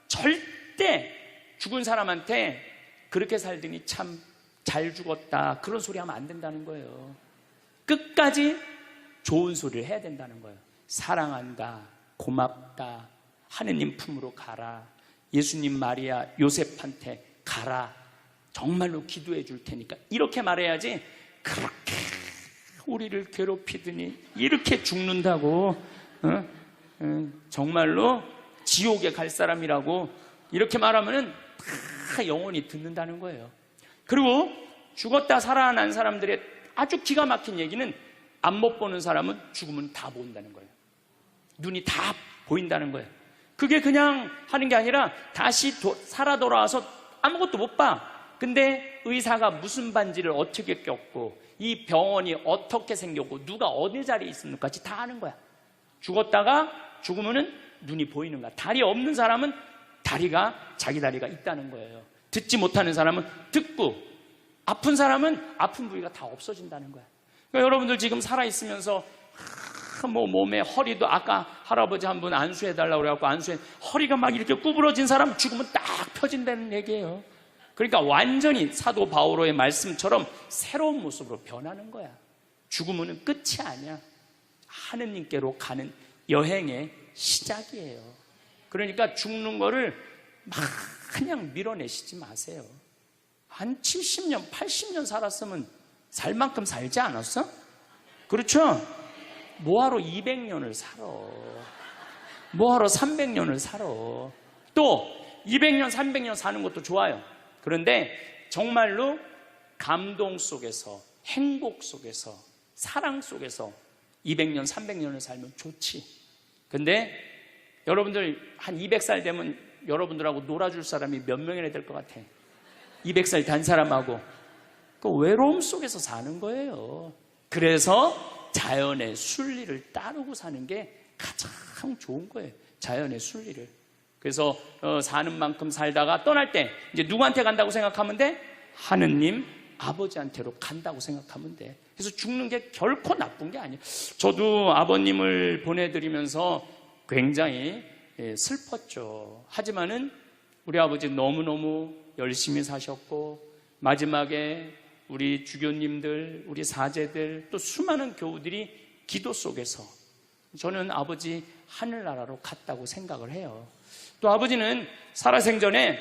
절대 죽은 사람한테 그렇게 살더니 참 잘 죽었다 그런 소리 하면 안 된다는 거예요. 끝까지 좋은 소리를 해야 된다는 거예요. 사랑한다, 고맙다, 하느님 품으로 가라, 예수님, 마리아, 요셉한테 가라, 정말로 기도해 줄 테니까, 이렇게 말해야지. 그렇게 우리를 괴롭히더니 이렇게 죽는다고, 정말로 지옥에 갈 사람이라고 이렇게 말하면은 다 영원히 듣는다는 거예요. 그리고 죽었다 살아난 사람들의 아주 기가 막힌 얘기는, 안 못 보는 사람은 죽으면 다 보인다는 거예요. 눈이 다 보인다는 거예요. 그게 그냥 하는 게 아니라 다시 살아 돌아와서 아무것도 못 봐. 근데 의사가 무슨 반지를 어떻게 꼈고, 이 병원이 어떻게 생겼고, 누가 어느 자리에 있습니까? 다 아는 거야. 죽었다가 죽으면은 눈이 보이는 거야. 다리 없는 사람은 다리가, 자기 다리가 있다는 거예요. 듣지 못하는 사람은 듣고, 아픈 사람은 아픈 부위가 다 없어진다는 거야. 그러니까 여러분들 지금 살아있으면서 뭐 몸에 허리도, 아까 할아버지 한 분 안수해달라고 그래갖고 허리가 막 이렇게 구부러진 사람 죽으면 딱 펴진다는 얘기예요. 그러니까 완전히 사도 바오로의 말씀처럼 새로운 모습으로 변하는 거야. 죽으면 끝이 아니야. 하느님께로 가는 여행의 시작이에요. 그러니까 죽는 거를 막 그냥 밀어내시지 마세요. 한 70년, 80년 살았으면 살 만큼 살지 않았어? 그렇죠? 뭐하러 200년을 살아? 뭐하러 300년을 살아? 또 200년, 300년 사는 것도 좋아요. 그런데 정말로 감동 속에서, 행복 속에서, 사랑 속에서 200년, 300년을 살면 좋지. 근데 여러분들 한 200살 되면 여러분들하고 놀아줄 사람이 몇 명이나 될 것 같아? 200살 단 사람하고. 그 외로움 속에서 사는 거예요. 그래서 자연의 순리를 따르고 사는 게 가장 좋은 거예요. 자연의 순리를. 그래서 사는 만큼 살다가 떠날 때 이제 누구한테 간다고 생각하면 돼? 하느님 아버지한테로 간다고 생각하면 돼. 그래서 죽는 게 결코 나쁜 게 아니에요. 저도 아버님을 보내드리면서 굉장히 슬펐죠. 하지만은 우리 아버지 너무너무 열심히 사셨고, 마지막에 우리 주교님들, 우리 사제들, 또 수많은 교우들이 기도 속에서 저는 아버지 하늘나라로 갔다고 생각을 해요. 또 아버지는 살아생전에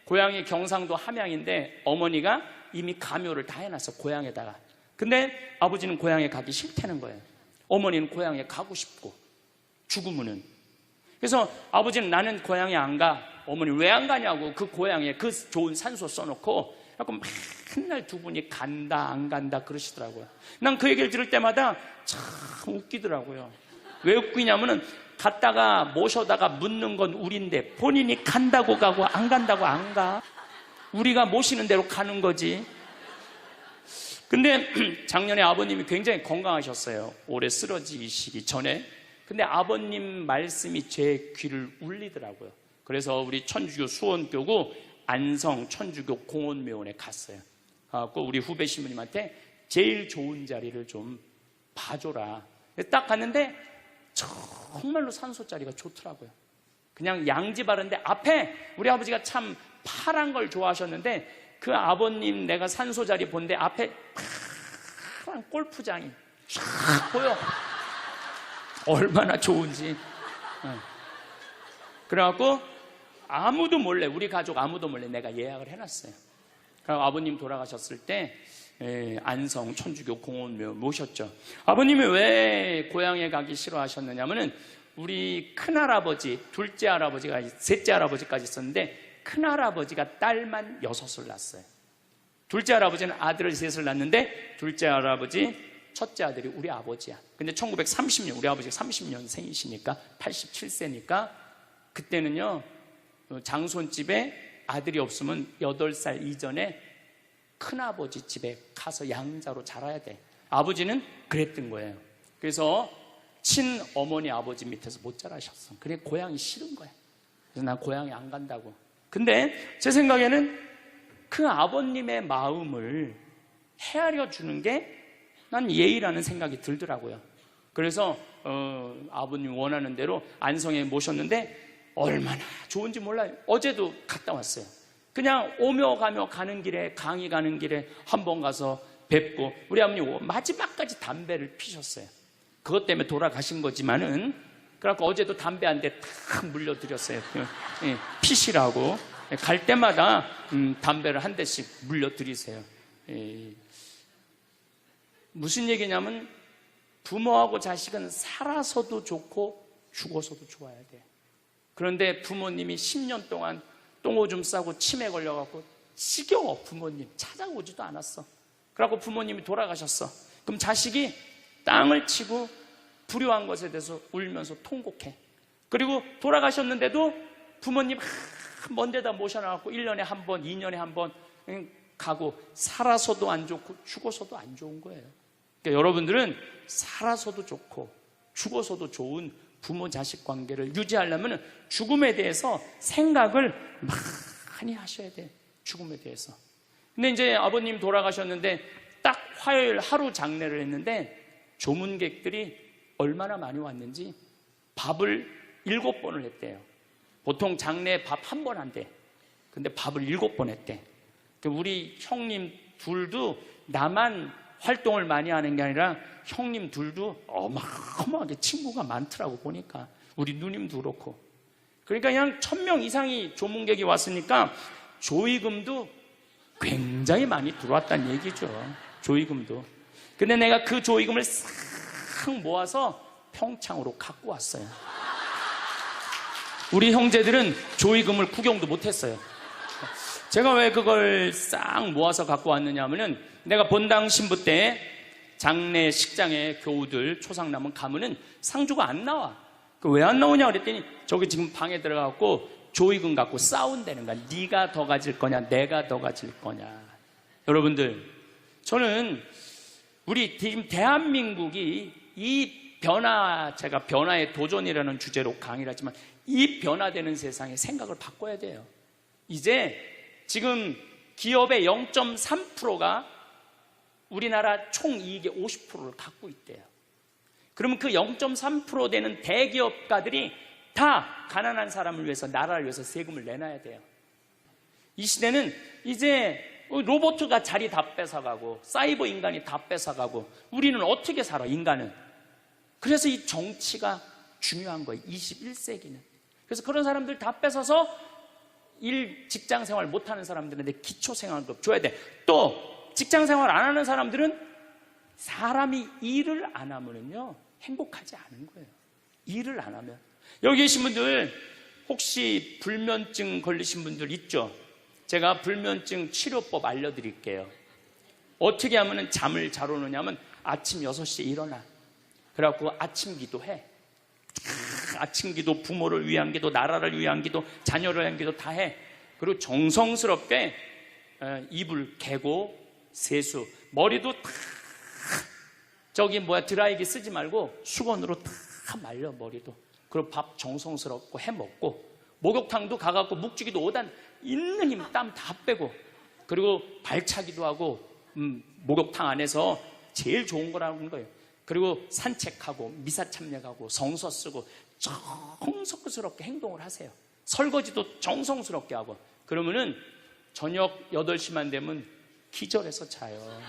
고향이 경상도 함양인데 어머니가 이미 가묘를 다 해놨어, 고향에다가. 근데 아버지는 고향에 가기 싫다는 거예요. 어머니는 고향에 가고 싶고, 죽으면은. 그래서 아버지는 나는 고향에 안 가. 어머니 왜 안 가냐고, 그 고향에 그 좋은 산소 써놓고. 그래서 맨날 두 분이 간다 안 간다 그러시더라고요. 난 그 얘기를 들을 때마다 참 웃기더라고요. 왜 웃기냐면은 갔다가 모셔다가 묻는 건 우린데 본인이 간다고 가고 안 간다고 안 가. 우리가 모시는 대로 가는 거지. 근데 작년에 아버님이 굉장히 건강하셨어요. 올해 쓰러지시기 전에. 근데 아버님 말씀이 제 귀를 울리더라고요. 그래서 우리 천주교 수원교구 안성 천주교 공원묘원에 갔어요. 꼭 우리 후배 신부님한테 제일 좋은 자리를 좀 봐줘라. 딱 갔는데 정말로 산소 자리가 좋더라고요. 그냥 양지 바른데 앞에 우리 아버지가 참 파란 걸 좋아하셨는데 그 아버님 내가 산소 자리 본데 앞에 파란 골프장이 쫙 보여. 얼마나 좋은지. 그래갖고 아무도 몰래, 우리 가족 아무도 몰래 내가 예약을 해놨어요. 그리고 아버님 돌아가셨을 때 안성 천주교 공원묘 모셨죠. 아버님이 왜 고향에 가기 싫어하셨느냐면은 우리 큰할아버지, 둘째 할아버지가, 셋째 할아버지까지 있었는데 큰할아버지가 딸만 6을 낳았어요. 둘째 할아버지는 아들을 3을 낳았는데 둘째 할아버지, 첫째 아들이 우리 아버지야. 근데 1930년, 우리 아버지가 30년생이시니까 87세니까 그때는요, 장손집에 아들이 없으면 8살 이전에 큰아버지 집에 가서 양자로 자라야 돼. 아버지는 그랬던 거예요. 그래서 친어머니 아버지 밑에서 못 자라셨어. 그래 고향이 싫은 거야. 그래서 난 고향에 안 간다고. 근데 제 생각에는 그 아버님의 마음을 헤아려 주는 게 난 예의라는 생각이 들더라고요. 그래서 아버님 원하는 대로 안성에 모셨는데 얼마나 좋은지 몰라요. 어제도 갔다 왔어요. 그냥 오며 가며 가는 길에, 강의 가는 길에 한번 가서 뵙고, 우리 아버님 마지막까지 담배를 피셨어요. 그것 때문에 돌아가신 거지만은, 그래갖고 어제도 담배 한 대 탁 물려드렸어요. 피시라고. 갈 때마다 담배를 한 대씩 물려드리세요. 무슨 얘기냐면, 부모하고 자식은 살아서도 좋고 죽어서도 좋아야 돼요. 그런데 부모님이 10년 동안 똥오줌 싸고 치매 걸려갖고 지겨워. 부모님 찾아오지도 않았어. 그래갖고 부모님이 돌아가셨어. 그럼 자식이 땅을 치고 불효한 것에 대해서 울면서 통곡해. 그리고 돌아가셨는데도 부모님 먼 데다 모셔놔갖고 1년에 한 번, 2년에 한 번 가고, 살아서도 안 좋고 죽어서도 안 좋은 거예요. 그러니까 여러분들은 살아서도 좋고 죽어서도 좋은 부모 자식 관계를 유지하려면 죽음에 대해서 생각을 많이 하셔야 돼요. 죽음에 대해서. 근데 이제 아버님 돌아가셨는데 딱 화요일 하루 장례를 했는데 조문객들이 얼마나 많이 왔는지 밥을 7번을 했대요. 보통 장례 밥 한 번 한대. 근데 밥을 7번 했대. 우리 형님 둘도 나만 활동을 많이 하는 게 아니라 형님 둘도 어마어마하게 친구가 많더라고 보니까. 우리 누님도 그렇고. 그러니까 그냥 1000명 이상이 조문객이 왔으니까 조의금도 굉장히 많이 들어왔다는 얘기죠. 조의금도. 근데 내가 그 조의금을 싹 모아서 평창으로 갖고 왔어요. 우리 형제들은 조의금을 구경도 못했어요. 제가 왜 그걸 싹 모아서 갖고 왔느냐 하면은, 내가 본당 신부 때 장례식장에 교우들 초상 남은 가면은 상주가 안 나와. 왜 안 나오냐 그랬더니 저기 지금 방에 들어가고 조의금 갖고 싸운다는 거야. 네가 더 가질 거냐 내가 더 가질 거냐. 여러분들, 저는 우리 지금 대한민국이 이 변화, 제가 변화의 도전이라는 주제로 강의를 하지만 이 변화되는 세상에 생각을 바꿔야 돼요. 이제 지금 기업의 0.3%가 우리나라 총이익의 50%를 갖고 있대요. 그러면 그 0.3% 되는 대기업가들이 다 가난한 사람을 위해서, 나라를 위해서 세금을 내놔야 돼요. 이 시대는 이제 로봇가 자리 다 뺏어가고 사이버 인간이 다 뺏어가고 우리는 어떻게 살아, 인간은. 그래서 이 정치가 중요한 거예요, 21세기는. 그래서 그런 사람들 다 뺏어서 직장 생활 못하는 사람들한테 기초생활급 줘야 돼. 또 직장 생활 안 하는 사람들은, 사람이 일을 안 하면은요 행복하지 않은 거예요. 일을 안 하면. 여기 계신 분들 혹시 불면증 걸리신 분들 있죠? 제가 불면증 치료법 알려드릴게요. 어떻게 하면 잠을 잘 오느냐면, 아침 6시에 일어나. 그래갖고 아침 기도해. 아침 기도, 부모를 위한 기도, 나라를 위한 기도, 자녀를 위한 기도 다 해. 그리고 정성스럽게 이불 개고 세수, 머리도 다 드라이기 쓰지 말고 수건으로 다 말려, 머리도. 그리고 밥 정성스럽고 해 먹고, 목욕탕도 가갖고 묵직이도 5단 있는 힘 땀 다 빼고, 그리고 발차기도 하고, 목욕탕 안에서 제일 좋은 거라는 거예요. 그리고 산책하고 미사 참여하고 성서 쓰고 정성스럽게 행동을 하세요. 설거지도 정성스럽게 하고. 그러면은 저녁 8시만 되면 기절해서 자요.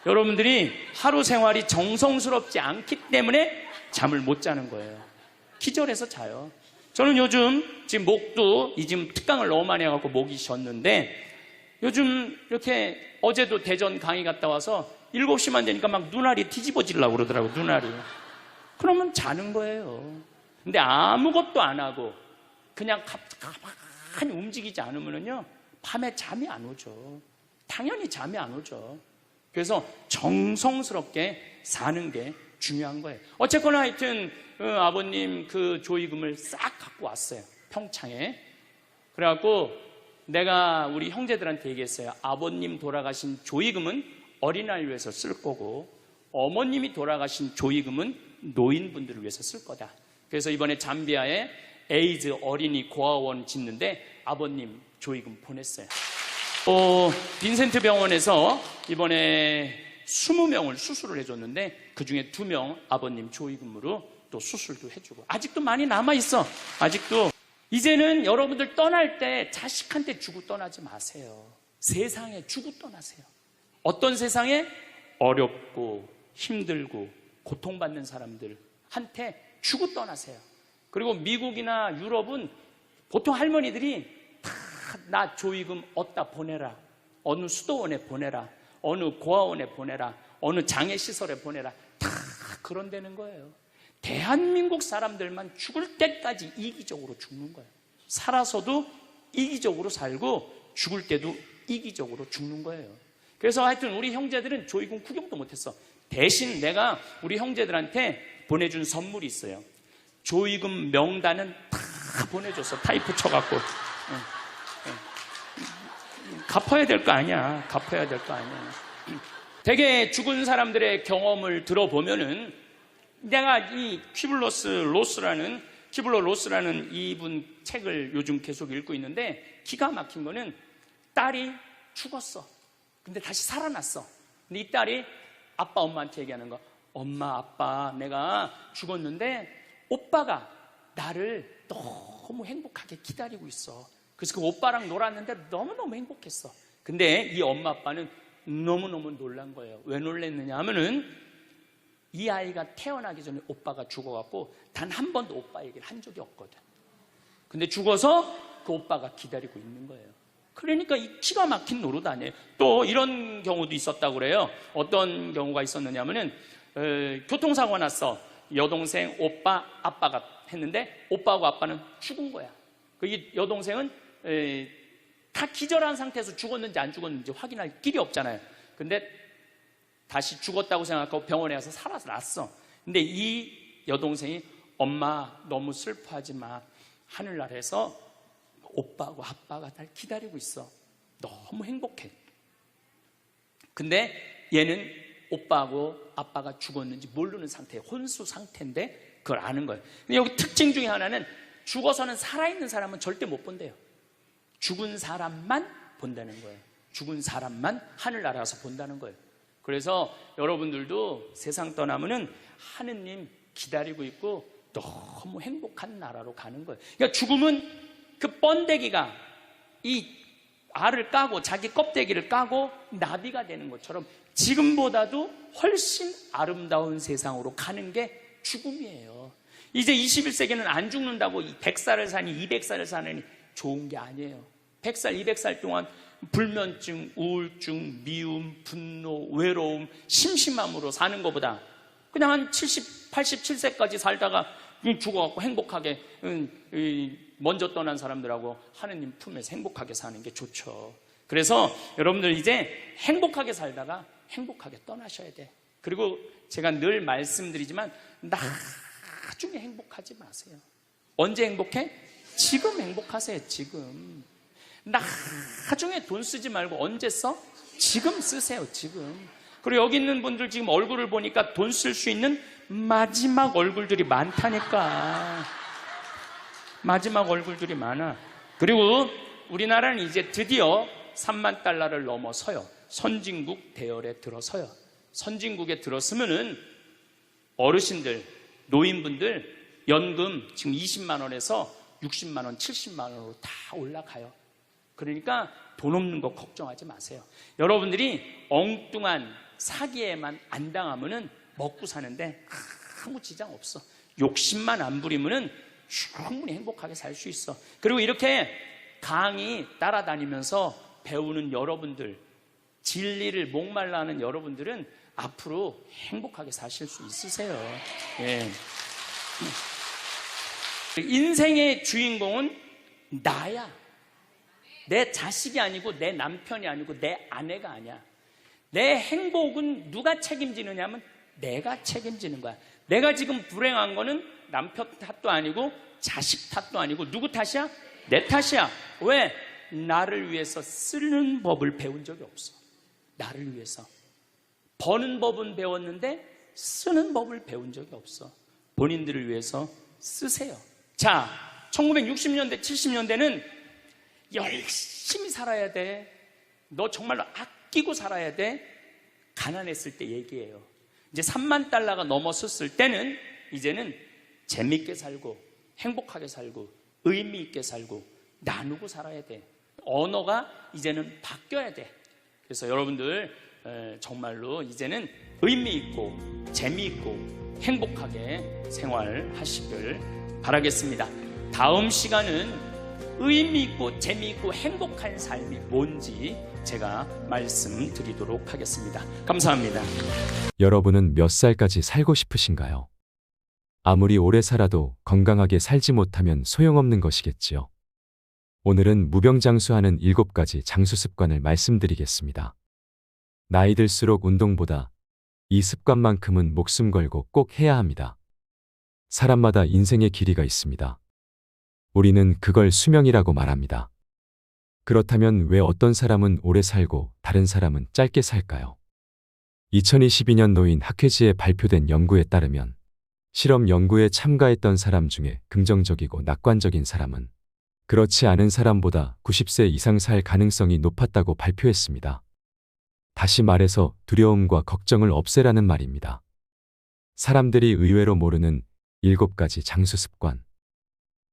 여러분들이 하루 생활이 정성스럽지 않기 때문에 잠을 못 자는 거예요. 기절해서 자요. 저는 요즘 지금 목도 지금 특강을 너무 많이 해갖고 목이 쉬었는데, 요즘 이렇게 어제도 대전 강의 갔다 와서 7시만 되니까 막 눈알이 뒤집어지려고 그러더라고요. 눈알이. 그러면 자는 거예요. 근데 아무것도 안 하고 그냥 가만히 움직이지 않으면요 밤에 잠이 안 오죠. 당연히 잠이 안 오죠. 그래서 정성스럽게 사는 게 중요한 거예요. 어쨌거나 하여튼 아버님 그 조의금을 싹 갖고 왔어요, 평창에. 그래갖고 내가 우리 형제들한테 얘기했어요. 아버님 돌아가신 조의금은 어린아이를 위해서 쓸 거고, 어머님이 돌아가신 조의금은 노인분들을 위해서 쓸 거다. 그래서 이번에 잠비아에 에이즈 어린이 고아원 짓는데 아버님 조의금 보냈어요. 빈센트 병원에서 이번에 20명을 수술을 해줬는데 그 중에 2명 아버님 조의금으로 또 수술도 해주고 아직도 많이 남아있어. 아직도. 이제는 여러분들 떠날 때 자식한테 주고 떠나지 마세요. 세상에 주고 떠나세요. 어떤 세상에? 어렵고 힘들고 고통받는 사람들한테 주고 떠나세요. 그리고 미국이나 유럽은 보통 할머니들이 다 나 조의금 어디다 보내라. 어느 수도원에 보내라. 어느 고아원에 보내라. 어느 장애시설에 보내라. 다 그런다는 거예요. 대한민국 사람들만 죽을 때까지 이기적으로 죽는 거예요. 살아서도 이기적으로 살고 죽을 때도 이기적으로 죽는 거예요. 그래서 하여튼 우리 형제들은 조의금 구경도 못했어. 대신 내가 우리 형제들한테 보내준 선물이 있어요. 조의금 명단은 다 보내줬어. 타이프 쳐갖고. 갚아야 될 거 아니야. 갚아야 될 거 아니야. 되게 죽은 사람들의 경험을 들어보면은 내가 이 퀴블러 로스라는 이분 책을 요즘 계속 읽고 있는데 기가 막힌 거는 딸이 죽었어. 근데 다시 살아났어. 근데 이 딸이 아빠 엄마한테 얘기하는 거. 엄마 아빠 내가 죽었는데 오빠가 나를 너무 행복하게 기다리고 있어. 그래서 그 오빠랑 놀았는데 너무너무 행복했어. 근데 이 엄마 아빠는 너무너무 놀란 거예요. 왜 놀랐느냐 하면은 이 아이가 태어나기 전에 오빠가 죽어갖고 단 한 번도 오빠 얘기를 한 적이 없거든. 근데 죽어서 그 오빠가 기다리고 있는 거예요. 그러니까 이 기가 막힌 노릇 아니에요. 또 이런 경우도 있었다고 그래요. 어떤 경우가 있었느냐면은 교통사고가 났어. 여동생, 오빠, 아빠가 했는데 오빠하고 아빠는 죽은 거야. 이 여동생은 다 기절한 상태에서 죽었는지 안 죽었는지 확인할 길이 없잖아요. 근데 다시 죽었다고 생각하고 병원에 가서 살아났어. 근데 이 여동생이 엄마 너무 슬퍼하지 마. 하늘나라에서 오빠하고 아빠가 날 기다리고 있어. 너무 행복해. 근데 얘는 오빠하고 아빠가 죽었는지 모르는 상태에 혼수 상태인데 그걸 아는 거예요. 근데 여기 특징 중에 하나는 죽어서는 살아있는 사람은 절대 못 본대요. 죽은 사람만 본다는 거예요. 죽은 사람만 하늘나라에서 본다는 거예요. 그래서 여러분들도 세상 떠나면은 하느님 기다리고 있고 너무 행복한 나라로 가는 거예요. 그러니까 죽음은 그 번데기가 이 알을 까고 자기 껍데기를 까고 나비가 되는 것처럼 지금보다도 훨씬 아름다운 세상으로 가는 게 죽음이에요. 이제 21세기는 안 죽는다고 100살을 사니 200살을 사느니 좋은 게 아니에요. 100살, 200살 동안 불면증, 우울증, 미움, 분노, 외로움, 심심함으로 사는 것보다 그냥 한 70, 87세까지 살다가 죽어갖고 행복하게 먼저 떠난 사람들하고 하느님 품에서 행복하게 사는 게 좋죠. 그래서 여러분들 이제 행복하게 살다가 행복하게 떠나셔야 돼. 그리고 제가 늘 말씀드리지만 나중에 행복하지 마세요. 언제 행복해? 지금 행복하세요. 지금. 나중에 돈 쓰지 말고 언제 써? 지금 쓰세요. 지금. 그리고 여기 있는 분들 지금 얼굴을 보니까 돈 쓸 수 있는 마지막 얼굴들이 많다니까. 마지막 얼굴들이 많아. 그리고 우리나라는 이제 드디어 3만 달러를 넘어서요. 선진국 대열에 들어서요. 선진국에 들었으면은 어르신들, 노인분들 연금 지금 20만 원에서 60만 원, 70만 원으로 다 올라가요. 그러니까 돈 없는 거 걱정하지 마세요. 여러분들이 엉뚱한 사기에만 안 당하면은 먹고 사는데 아무 지장 없어. 욕심만 안 부리면은 충분히 행복하게 살 수 있어. 그리고 이렇게 강의 따라다니면서 배우는 여러분들, 진리를 목말라 하는 여러분들은 앞으로 행복하게 사실 수 있으세요. 예. 인생의 주인공은 나야. 내 자식이 아니고 내 남편이 아니고 내 아내가 아니야. 내 행복은 누가 책임지느냐 하면 내가 책임지는 거야. 내가 지금 불행한 거는 남편 탓도 아니고 자식 탓도 아니고 누구 탓이야? 내 탓이야. 왜? 나를 위해서 쓰는 법을 배운 적이 없어. 나를 위해서. 버는 법은 배웠는데 쓰는 법을 배운 적이 없어. 본인들을 위해서 쓰세요. 자, 1960년대, 70년대는 열심히 살아야 돼. 너 정말로 아끼고 살아야 돼. 가난했을 때 얘기해요. 이제 3만 달러가 넘었을 때는 이제는 재밌게 살고 행복하게 살고 의미 있게 살고 나누고 살아야 돼. 언어가 이제는 바뀌어야 돼. 그래서 여러분들 정말로 이제는 의미 있고 재미있고 행복하게 생활하시길 바라겠습니다. 다음 시간은 의미 있고 재미있고 행복한 삶이 뭔지 제가 말씀드리도록 하겠습니다. 감사합니다. 여러분은 몇 살까지 살고 싶으신가요? 아무리 오래 살아도 건강하게 살지 못하면 소용없는 것이겠지요. 오늘은 무병장수하는 7가지 장수 습관을 말씀드리겠습니다. 나이 들수록 운동보다 이 습관만큼은 목숨 걸고 꼭 해야 합니다. 사람마다 인생의 길이가 있습니다. 우리는 그걸 수명이라고 말합니다. 그렇다면 왜 어떤 사람은 오래 살고 다른 사람은 짧게 살까요? 2022년 노인 학회지에 발표된 연구에 따르면 실험 연구에 참가했던 사람 중에 긍정적이고 낙관적인 사람은 그렇지 않은 사람보다 90세 이상 살 가능성이 높았다고 발표했습니다. 다시 말해서 두려움과 걱정을 없애라는 말입니다. 사람들이 의외로 모르는 7가지 장수 습관.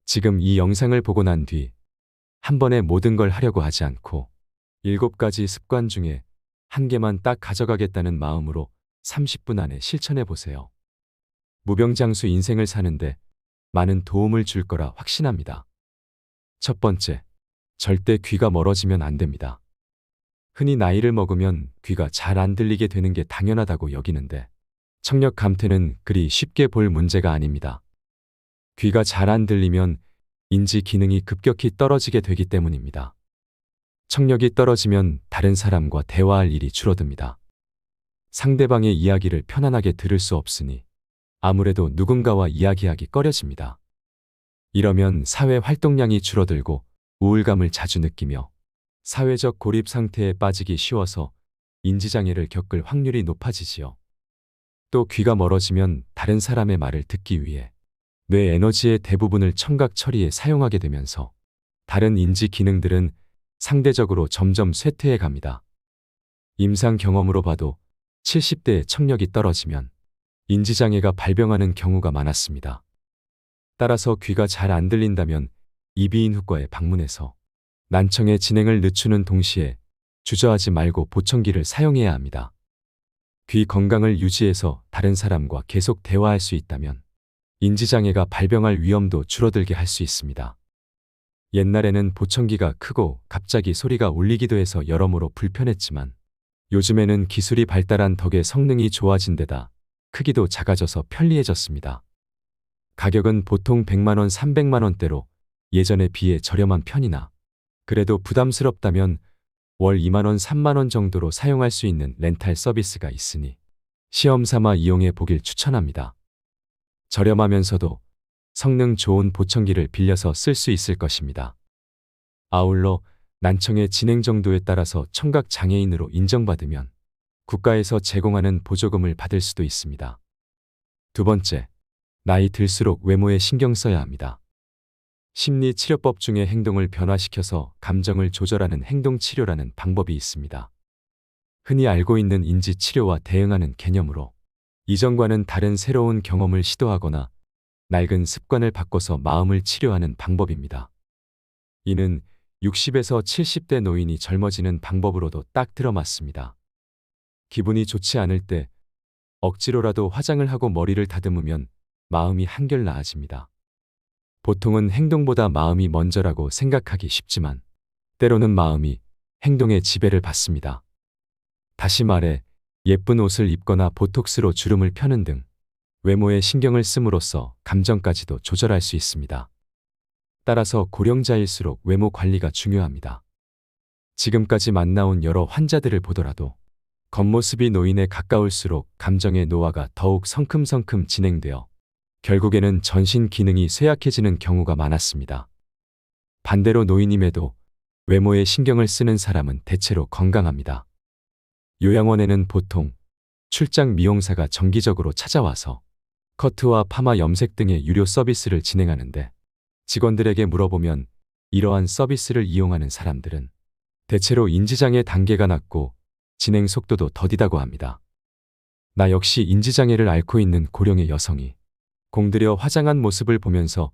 지금 이 영상을 보고 난 뒤 한 번에 모든 걸 하려고 하지 않고 7가지 습관 중에 한 개만 딱 가져가겠다는 마음으로 30분 안에 실천해 보세요. 무병장수 인생을 사는데 많은 도움을 줄 거라 확신합니다. 첫 번째, 절대 귀가 멀어지면 안 됩니다. 흔히 나이를 먹으면 귀가 잘 안 들리게 되는 게 당연하다고 여기는데 청력 감퇴는 그리 쉽게 볼 문제가 아닙니다. 귀가 잘 안 들리면 인지 기능이 급격히 떨어지게 되기 때문입니다. 청력이 떨어지면 다른 사람과 대화할 일이 줄어듭니다. 상대방의 이야기를 편안하게 들을 수 없으니 아무래도 누군가와 이야기하기 꺼려집니다. 이러면 사회 활동량이 줄어들고 우울감을 자주 느끼며 사회적 고립 상태에 빠지기 쉬워서 인지장애를 겪을 확률이 높아지지요. 또 귀가 멀어지면 다른 사람의 말을 듣기 위해 뇌 에너지의 대부분을 청각 처리에 사용하게 되면서 다른 인지 기능들은 상대적으로 점점 쇠퇴해 갑니다. 임상 경험으로 봐도 70대의 청력이 떨어지면 인지장애가 발병하는 경우가 많았습니다. 따라서 귀가 잘 안 들린다면 이비인후과에 방문해서 난청의 진행을 늦추는 동시에 주저하지 말고 보청기를 사용해야 합니다. 귀 건강을 유지해서 다른 사람과 계속 대화할 수 있다면 인지장애가 발병할 위험도 줄어들게 할 수 있습니다. 옛날에는 보청기가 크고 갑자기 소리가 울리기도 해서 여러모로 불편했지만 요즘에는 기술이 발달한 덕에 성능이 좋아진 데다 크기도 작아져서 편리해졌습니다. 가격은 보통 100만 원, 300만 원대로 예전에 비해 저렴한 편이나 그래도 부담스럽다면 월 2만 원, 3만 원 정도로 사용할 수 있는 렌탈 서비스가 있으니 시험 삼아 이용해 보길 추천합니다. 저렴하면서도 성능 좋은 보청기를 빌려서 쓸 수 있을 것입니다. 아울러 난청의 진행 정도에 따라서 청각 장애인으로 인정받으면 국가에서 제공하는 보조금을 받을 수도 있습니다. 두 번째, 나이 들수록 외모에 신경 써야 합니다. 심리치료법 중에 행동을 변화시켜서 감정을 조절하는 행동치료라는 방법이 있습니다. 흔히 알고 있는 인지치료와 대응하는 개념으로 이전과는 다른 새로운 경험을 시도하거나 낡은 습관을 바꿔서 마음을 치료하는 방법입니다. 이는 60에서 70대 노인이 젊어지는 방법으로도 딱 들어맞습니다. 기분이 좋지 않을 때 억지로라도 화장을 하고 머리를 다듬으면 마음이 한결 나아집니다. 보통은 행동보다 마음이 먼저라고 생각하기 쉽지만 때로는 마음이 행동에 지배를 받습니다. 다시 말해 예쁜 옷을 입거나 보톡스로 주름을 펴는 등 외모에 신경을 씀으로써 감정까지도 조절할 수 있습니다. 따라서 고령자일수록 외모 관리가 중요합니다. 지금까지 만나온 여러 환자들을 보더라도 겉모습이 노인에 가까울수록 감정의 노화가 더욱 성큼성큼 진행되어 결국에는 전신 기능이 쇠약해지는 경우가 많았습니다. 반대로 노인임에도 외모에 신경을 쓰는 사람은 대체로 건강합니다. 요양원에는 보통 출장 미용사가 정기적으로 찾아와서 커트와 파마 염색 등의 유료 서비스를 진행하는데 직원들에게 물어보면 이러한 서비스를 이용하는 사람들은 대체로 인지장애 단계가 낮고 진행 속도도 더디다고 합니다. 나 역시 인지장애를 앓고 있는 고령의 여성이 공들여 화장한 모습을 보면서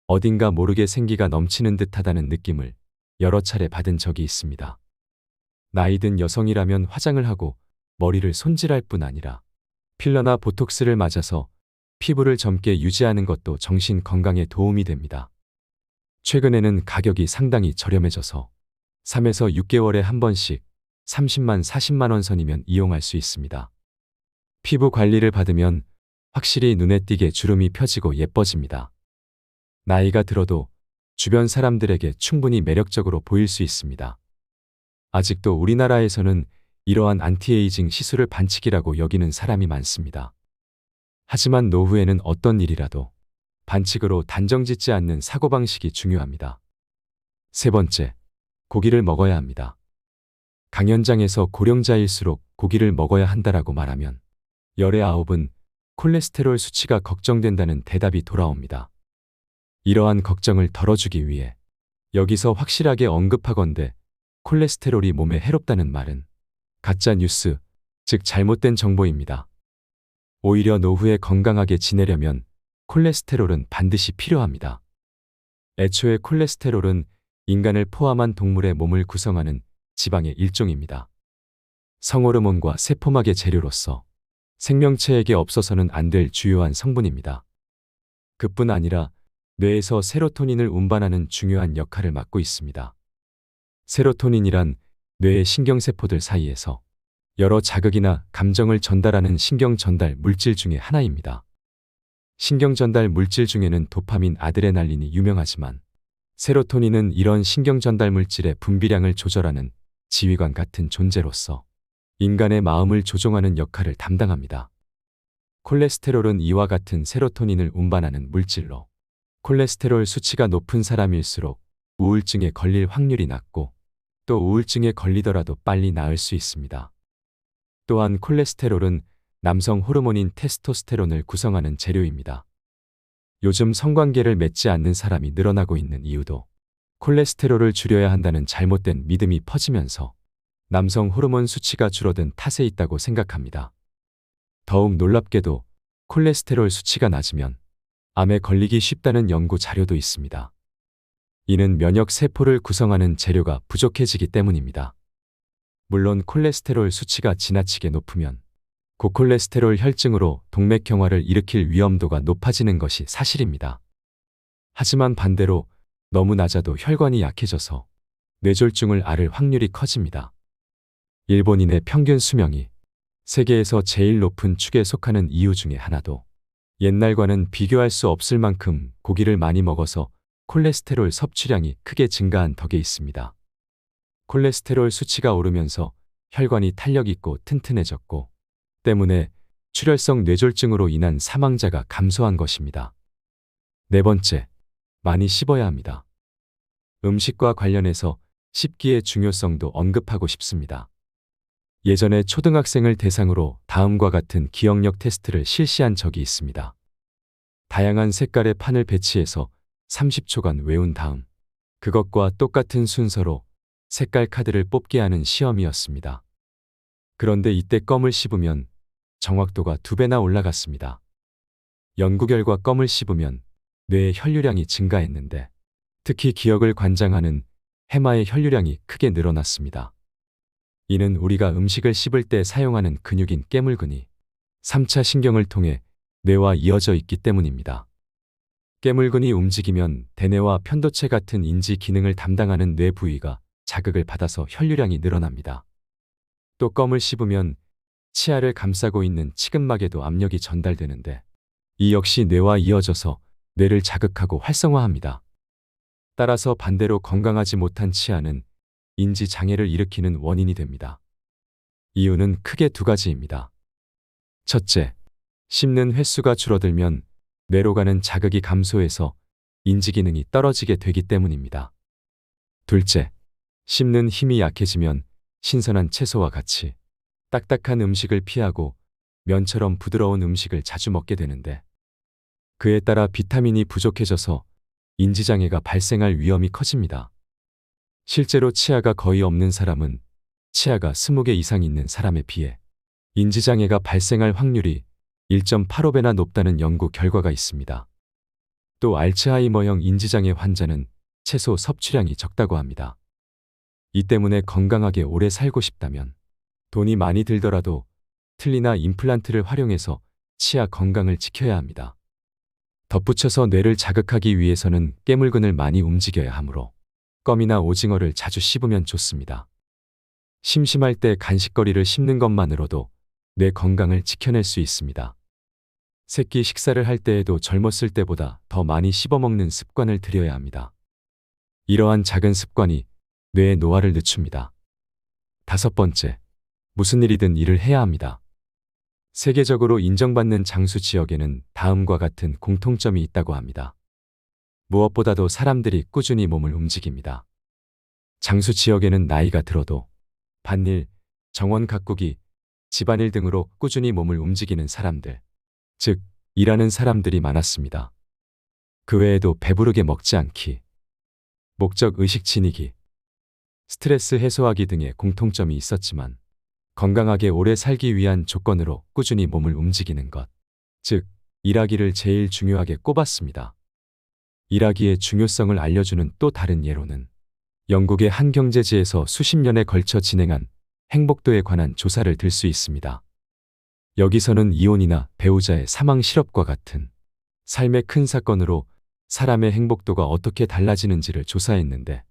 어딘가 모르게 생기가 넘치는 듯하다는 느낌을 여러 차례 받은 적이 있습니다. 나이든 여성이라면 화장을 하고 머리를 손질할 뿐 아니라 필러나 보톡스를 맞아서 피부를 젊게 유지하는 것도 정신 건강에 도움이 됩니다. 최근에는 가격이 상당히 저렴해져서 3에서 6개월에 한 번씩 30만, 40만 원 선이면 이용할 수 있습니다. 피부 관리를 받으면 확실히 눈에 띄게 주름이 펴지고 예뻐집니다. 나이가 들어도 주변 사람들에게 충분히 매력적으로 보일 수 있습니다. 아직도 우리나라에서는 이러한 안티에이징 시술을 반칙이라고 여기는 사람이 많습니다. 하지만 노후에는 어떤 일이라도 반칙으로 단정짓지 않는 사고방식이 중요합니다. 세 번째, 고기를 먹어야 합니다. 강연장에서 고령자일수록 고기를 먹어야 한다라고 말하면 열의 9은 콜레스테롤 수치가 걱정된다는 대답이 돌아옵니다. 이러한 걱정을 덜어주기 위해 여기서 확실하게 언급하건대 콜레스테롤이 몸에 해롭다는 말은 가짜 뉴스, 즉 잘못된 정보입니다. 오히려 노후에 건강하게 지내려면 콜레스테롤은 반드시 필요합니다. 애초에 콜레스테롤은 인간을 포함한 동물의 몸을 구성하는 지방의 일종입니다. 성호르몬과 세포막의 재료로서 생명체에게 없어서는 안 될 주요한 성분입니다. 그뿐 아니라 뇌에서 세로토닌을 운반하는 중요한 역할을 맡고 있습니다. 세로토닌이란 뇌의 신경세포들 사이에서 여러 자극이나 감정을 전달하는 신경 전달 물질 중의 하나입니다. 신경 전달 물질 중에는 도파민, 아드레날린이 유명하지만 세로토닌은 이런 신경 전달 물질의 분비량을 조절하는 지휘관 같은 존재로서 인간의 마음을 조종하는 역할을 담당합니다. 콜레스테롤은 이와 같은 세로토닌을 운반하는 물질로 콜레스테롤 수치가 높은 사람일수록 우울증에 걸릴 확률이 낮고 또 우울증에 걸리더라도 빨리 나을 수 있습니다. 또한 콜레스테롤은 남성 호르몬인 테스토스테론을 구성하는 재료입니다. 요즘 성관계를 맺지 않는 사람이 늘어나고 있는 이유도 콜레스테롤을 줄여야 한다는 잘못된 믿음이 퍼지면서 남성 호르몬 수치가 줄어든 탓에 있다고 생각합니다. 더욱 놀랍게도 콜레스테롤 수치가 낮으면 암에 걸리기 쉽다는 연구 자료도 있습니다. 이는 면역 세포를 구성하는 재료가 부족해지기 때문입니다. 물론 콜레스테롤 수치가 지나치게 높으면 고콜레스테롤 혈증으로 동맥경화를 일으킬 위험도가 높아지는 것이 사실입니다. 하지만 반대로 너무 낮아도 혈관이 약해져서 뇌졸중을 앓을 확률이 커집니다. 일본인의 평균 수명이 세계에서 제일 높은 축에 속하는 이유 중에 하나도 옛날과는 비교할 수 없을 만큼 고기를 많이 먹어서 콜레스테롤 섭취량이 크게 증가한 덕에 있습니다. 콜레스테롤 수치가 오르면서 혈관이 탄력 있고 튼튼해졌고 때문에 출혈성 뇌졸중으로 인한 사망자가 감소한 것입니다. 네 번째, 많이 씹어야 합니다. 음식과 관련해서 씹기의 중요성도 언급하고 싶습니다. 예전에 초등학생을 대상으로 다음과 같은 기억력 테스트를 실시한 적이 있습니다. 다양한 색깔의 판을 배치해서 30초간 외운 다음 그것과 똑같은 순서로 색깔 카드를 뽑게 하는 시험이었습니다. 그런데 이때 껌을 씹으면 정확도가 2배나 올라갔습니다. 연구 결과 껌을 씹으면 뇌의 혈류량이 증가했는데 특히 기억을 관장하는 해마의 혈류량이 크게 늘어났습니다. 이는 우리가 음식을 씹을 때 사용하는 근육인 깨물근이 3차 신경을 통해 뇌와 이어져 있기 때문입니다. 깨물근이 움직이면 대뇌와 편도체 같은 인지 기능을 담당하는 뇌 부위가 자극을 받아서 혈류량이 늘어납니다. 또 껌을 씹으면 치아를 감싸고 있는 치근막에도 압력이 전달되는데 이 역시 뇌와 이어져서 뇌를 자극하고 활성화합니다. 따라서 반대로 건강하지 못한 치아는 인지 장애를 일으키는 원인이 됩니다. 이유는 크게 2가지입니다. 첫째, 씹는 횟수가 줄어들면 뇌로 가는 자극이 감소해서 인지 기능이 떨어지게 되기 때문입니다. 둘째, 씹는 힘이 약해지면 신선한 채소와 같이 딱딱한 음식을 피하고 면처럼 부드러운 음식을 자주 먹게 되는데 그에 따라 비타민이 부족해져서 인지장애가 발생할 위험이 커집니다. 실제로 치아가 거의 없는 사람은 치아가 20개 이상 있는 사람에 비해 인지장애가 발생할 확률이 1.85배나 높다는 연구 결과가 있습니다. 또 알츠하이머형 인지장애 환자는 채소 섭취량이 적다고 합니다. 이 때문에 건강하게 오래 살고 싶다면 돈이 많이 들더라도 틀니나 임플란트를 활용해서 치아 건강을 지켜야 합니다. 덧붙여서 뇌를 자극하기 위해서는 깨물근을 많이 움직여야 하므로 껌이나 오징어를 자주 씹으면 좋습니다. 심심할 때 간식거리를 씹는 것만으로도 뇌 건강을 지켜낼 수 있습니다. 새끼 식사를 할 때에도 젊었을 때보다 더 많이 씹어먹는 습관을 들여야 합니다. 이러한 작은 습관이 뇌의 노화를 늦춥니다. 5번째, 무슨 일이든 일을 해야 합니다. 세계적으로 인정받는 장수 지역에는 다음과 같은 공통점이 있다고 합니다. 무엇보다도 사람들이 꾸준히 몸을 움직입니다. 장수 지역에는 나이가 들어도 밭일, 정원 가꾸기, 집안일 등으로 꾸준히 몸을 움직이는 사람들, 즉 일하는 사람들이 많았습니다. 그 외에도 배부르게 먹지 않기, 목적 의식 지니기, 스트레스 해소하기 등의 공통점이 있었지만 건강하게 오래 살기 위한 조건으로 꾸준히 몸을 움직이는 것, 즉 일하기를 제일 중요하게 꼽았습니다. 일하기의 중요성을 알려주는 또 다른 예로는 영국의 한 경제지에서 수십 년에 걸쳐 진행한 행복도에 관한 조사를 들 수 있습니다. 여기서는 이혼이나 배우자의 사망 실업과 같은 삶의 큰 사건으로 사람의 행복도가 어떻게 달라지는지를 조사했는데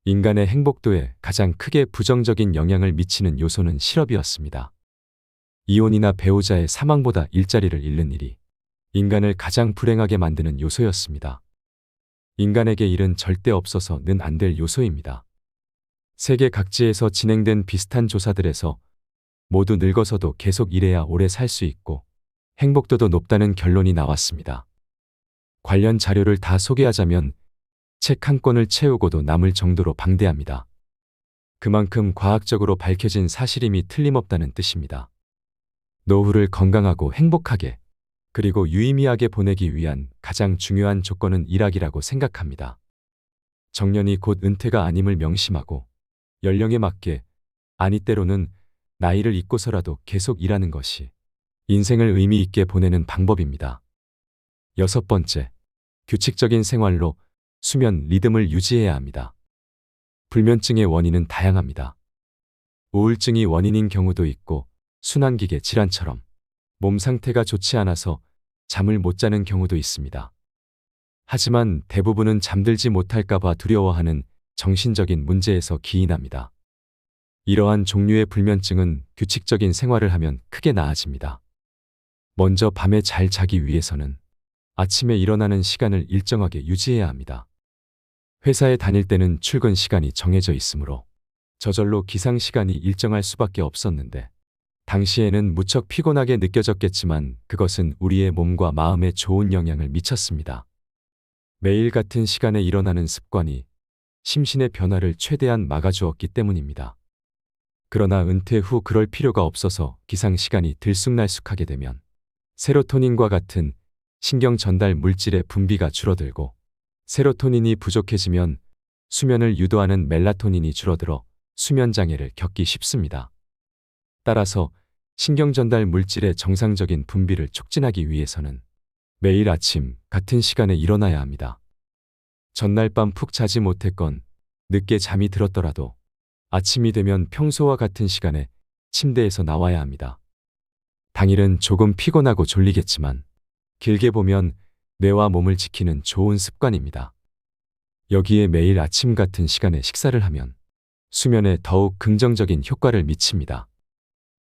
인간의 행복도에 가장 크게 부정적인 영향을 미치는 요소는 실업이었습니다. 이혼이나 배우자의 사망보다 일자리를 잃는 일이 인간을 가장 불행하게 만드는 요소였습니다. 인간에게 일은 절대 없어서는 안 될 요소입니다. 세계 각지에서 진행된 비슷한 조사들에서 모두 늙어서도 계속 일해야 오래 살 수 있고 행복도도 높다는 결론이 나왔습니다. 관련 자료를 다 소개하자면 책 한 권을 채우고도 남을 정도로 방대합니다. 그만큼 과학적으로 밝혀진 사실임이 틀림없다는 뜻입니다. 노후를 건강하고 행복하게 그리고 유의미하게 보내기 위한 가장 중요한 조건은 일하기라고 생각합니다. 정년이 곧 은퇴가 아님을 명심하고 연령에 맞게, 아니 때로는 나이를 잊고서라도 계속 일하는 것이 인생을 의미 있게 보내는 방법입니다. 6번째, 규칙적인 생활로 수면 리듬을 유지해야 합니다. 불면증의 원인은 다양합니다. 우울증이 원인인 경우도 있고 순환기계 질환처럼 몸 상태가 좋지 않아서 잠을 못 자는 경우도 있습니다. 하지만 대부분은 잠들지 못할까 봐 두려워하는 정신적인 문제에서 기인합니다. 이러한 종류의 불면증은 규칙적인 생활을 하면 크게 나아집니다. 먼저 밤에 잘 자기 위해서는 아침에 일어나는 시간을 일정하게 유지해야 합니다. 회사에 다닐 때는 출근 시간이 정해져 있으므로 저절로 기상 시간이 일정할 수밖에 없었는데 당시에는 무척 피곤하게 느껴졌겠지만 그것은 우리의 몸과 마음에 좋은 영향을 미쳤습니다. 매일 같은 시간에 일어나는 습관이 심신의 변화를 최대한 막아주었기 때문입니다. 그러나 은퇴 후 그럴 필요가 없어서 기상 시간이 들쑥날쑥하게 되면 세로토닌과 같은 신경 전달 물질의 분비가 줄어들고 세로토닌이 부족해지면 수면을 유도하는 멜라토닌이 줄어들어 수면 장애를 겪기 쉽습니다. 따라서 신경 전달 물질의 정상적인 분비를 촉진하기 위해서는 매일 아침 같은 시간에 일어나야 합니다. 전날 밤 푹 자지 못했건 늦게 잠이 들었더라도 아침이 되면 평소와 같은 시간에 침대에서 나와야 합니다. 당일은 조금 피곤하고 졸리겠지만 길게 보면 뇌와 몸을 지키는 좋은 습관입니다. 여기에 매일 아침 같은 시간에 식사를 하면 수면에 더욱 긍정적인 효과를 미칩니다.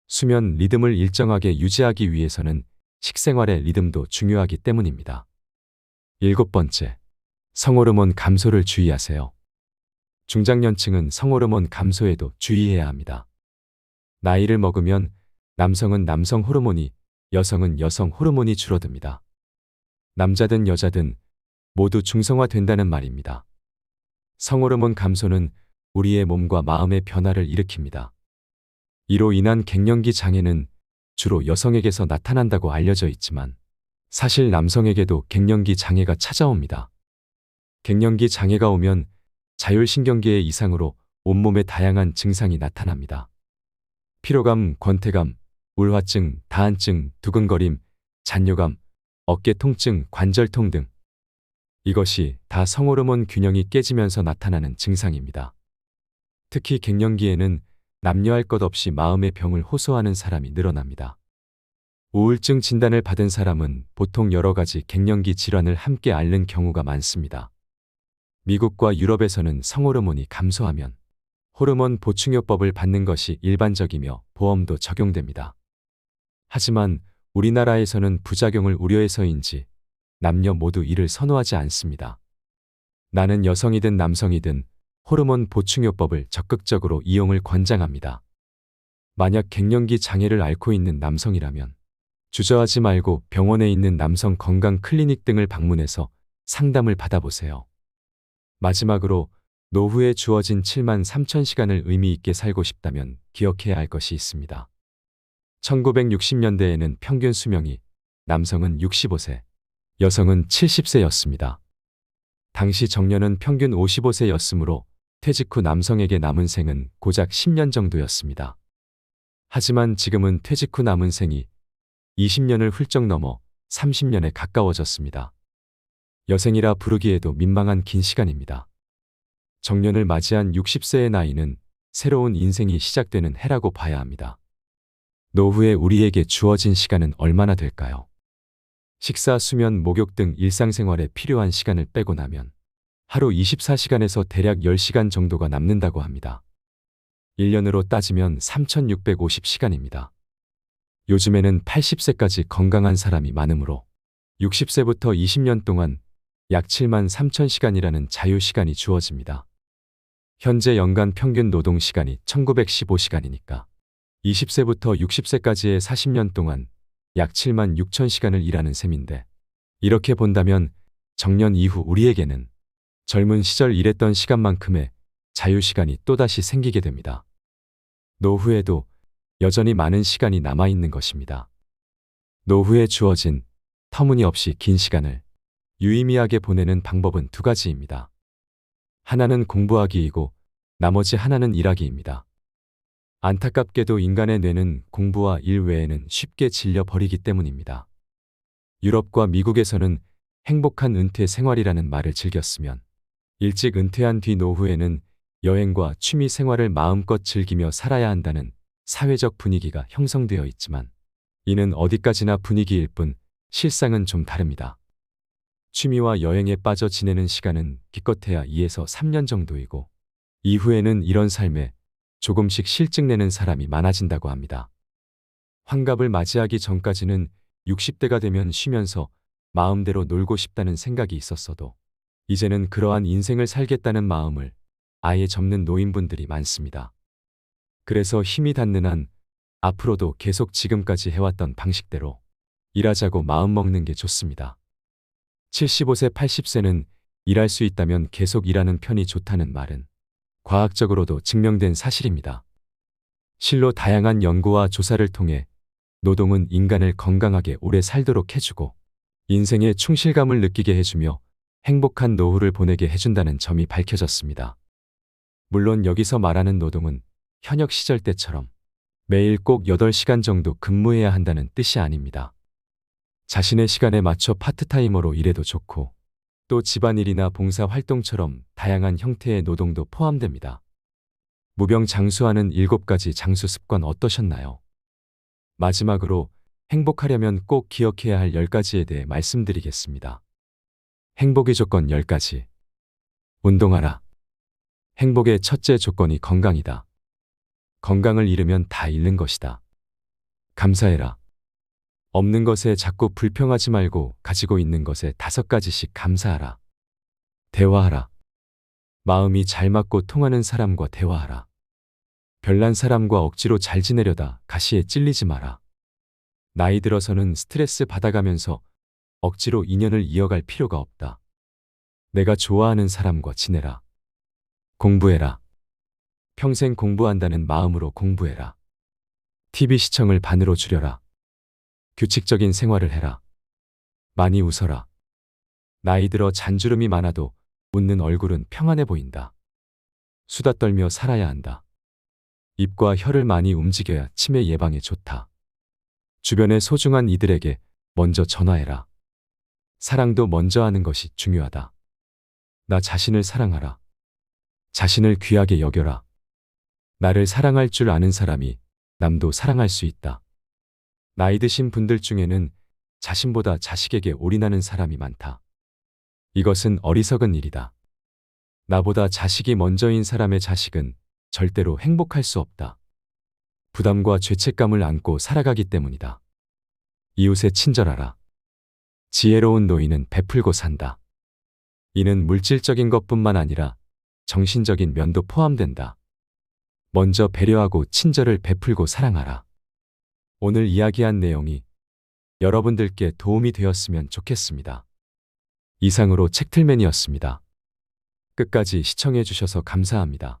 수면 리듬을 일정하게 유지하기 위해서는 식생활의 리듬도 중요하기 때문입니다. 7번째, 성호르몬 감소를 주의하세요. 중장년층은 성호르몬 감소에도 주의해야 합니다. 나이를 먹으면 남성은 남성 호르몬이, 여성은 여성 호르몬이 줄어듭니다. 남자든 여자든 모두 중성화된다는 말입니다. 성호르몬 감소는 우리의 몸과 마음의 변화를 일으킵니다. 이로 인한 갱년기 장애는 주로 여성에게서 나타난다고 알려져 있지만 사실 남성에게도 갱년기 장애가 찾아옵니다. 갱년기 장애가 오면 자율신경계의 이상으로 온몸에 다양한 증상이 나타납니다. 피로감, 권태감, 울화증, 다한증, 두근거림, 잔뇨감, 어깨 통증, 관절통 등 이것이 다 성호르몬 균형이 깨지면서 나타나는 증상입니다. 특히 갱년기에는 남녀할 것 없이 마음의 병을 호소하는 사람이 늘어납니다. 우울증 진단을 받은 사람은 보통 여러 가지 갱년기 질환을 함께 앓는 경우가 많습니다. 미국과 유럽에서는 성호르몬이 감소하면 호르몬 보충요법을 받는 것이 일반적이며 보험도 적용됩니다. 하지만 우리나라에서는 부작용을 우려해서인지 남녀 모두 이를 선호하지 않습니다. 나는 여성이든 남성이든 호르몬 보충요법을 적극적으로 이용을 권장합니다. 만약 갱년기 장애를 앓고 있는 남성이라면 주저하지 말고 병원에 있는 남성 건강 클리닉 등을 방문해서 상담을 받아보세요. 마지막으로 노후에 주어진 7만 3천 시간을 의미 있게 살고 싶다면 기억해야 할 것이 있습니다. 1960년대에는 평균 수명이 남성은 65세, 여성은 70세였습니다. 당시 정년은 평균 55세였으므로 퇴직 후 남성에게 남은 생은 고작 10년 정도였습니다. 하지만 지금은 퇴직 후 남은 생이 20년을 훌쩍 넘어 30년에 가까워졌습니다. 여생이라 부르기에도 민망한 긴 시간입니다. 정년을 맞이한 60세의 나이는 새로운 인생이 시작되는 해라고 봐야 합니다. 노후에 우리에게 주어진 시간은 얼마나 될까요? 식사, 수면, 목욕 등 일상생활에 필요한 시간을 빼고 나면 하루 24시간에서 대략 10시간 정도가 남는다고 합니다. 1년으로 따지면 3,650시간입니다. 요즘에는 80세까지 건강한 사람이 많으므로 60세부터 20년 동안 약 7만 3천 시간이라는 자유시간이 주어집니다. 현재 연간 평균 노동시간이 1915시간이니까 20세부터 60세까지의 40년 동안 약 7만 6천 시간을 일하는 셈인데 이렇게 본다면 정년 이후 우리에게는 젊은 시절 일했던 시간만큼의 자유시간이 또다시 생기게 됩니다. 노후에도 여전히 많은 시간이 남아있는 것입니다. 노후에 주어진 터무니없이 긴 시간을 유의미하게 보내는 방법은 두 가지입니다. 하나는 공부하기이고 나머지 하나는 일하기입니다. 안타깝게도 인간의 뇌는 공부와 일 외에는 쉽게 질려버리기 때문입니다. 유럽과 미국에서는 행복한 은퇴 생활이라는 말을 즐겼으면 일찍 은퇴한 뒤 노후에는 여행과 취미 생활을 마음껏 즐기며 살아야 한다는 사회적 분위기가 형성되어 있지만 이는 어디까지나 분위기일 뿐 실상은 좀 다릅니다. 취미와 여행에 빠져 지내는 시간은 기껏해야 2에서 3년 정도이고 이후에는 이런 삶에 조금씩 실증내는 사람이 많아진다고 합니다. 환갑을 맞이하기 전까지는 60대가 되면 쉬면서 마음대로 놀고 싶다는 생각이 있었어도 이제는 그러한 인생을 살겠다는 마음을 아예 접는 노인분들이 많습니다. 그래서 힘이 닿는 한 앞으로도 계속 지금까지 해왔던 방식대로 일하자고 마음먹는 게 좋습니다. 75세, 80세는 일할 수 있다면 계속 일하는 편이 좋다는 말은 과학적으로도 증명된 사실입니다. 실로 다양한 연구와 조사를 통해 노동은 인간을 건강하게 오래 살도록 해주고 인생의 충실감을 느끼게 해주며 행복한 노후를 보내게 해준다는 점이 밝혀졌습니다. 물론 여기서 말하는 노동은 현역 시절 때처럼 매일 꼭 8시간 정도 근무해야 한다는 뜻이 아닙니다. 자신의 시간에 맞춰 파트타이머로 일해도 좋고 또 집안일이나 봉사활동처럼 다양한 형태의 노동도 포함됩니다. 무병장수하는 7가지 장수 습관 어떠셨나요? 마지막으로 행복하려면 꼭 기억해야 할 10가지에 대해 말씀드리겠습니다. 행복의 조건 10가지. 운동하라. 행복의 첫째 조건이 건강이다. 건강을 잃으면 다 잃는 것이다. 감사해라. 없는 것에 자꾸 불평하지 말고 가지고 있는 것에 5가지씩 감사하라. 대화하라. 마음이 잘 맞고 통하는 사람과 대화하라. 별난 사람과 억지로 잘 지내려다 가시에 찔리지 마라. 나이 들어서는 스트레스 받아가면서 억지로 인연을 이어갈 필요가 없다. 내가 좋아하는 사람과 지내라. 공부해라. 평생 공부한다는 마음으로 공부해라. TV 시청을 반으로 줄여라. 규칙적인 생활을 해라. 많이 웃어라. 나이 들어 잔주름이 많아도 웃는 얼굴은 평안해 보인다. 수다 떨며 살아야 한다. 입과 혀를 많이 움직여야 치매 예방에 좋다. 주변의 소중한 이들에게 먼저 전화해라. 사랑도 먼저 하는 것이 중요하다. 나 자신을 사랑하라. 자신을 귀하게 여겨라. 나를 사랑할 줄 아는 사람이 남도 사랑할 수 있다. 나이 드신 분들 중에는 자신보다 자식에게 올인하는 사람이 많다. 이것은 어리석은 일이다. 나보다 자식이 먼저인 사람의 자식은 절대로 행복할 수 없다. 부담과 죄책감을 안고 살아가기 때문이다. 이웃에 친절하라. 지혜로운 노인은 베풀고 산다. 이는 물질적인 것뿐만 아니라 정신적인 면도 포함된다. 먼저 배려하고 친절을 베풀고 사랑하라. 오늘 이야기한 내용이 여러분들께 도움이 되었으면 좋겠습니다. 이상으로 책틀맨이었습니다. 끝까지 시청해 주셔서 감사합니다.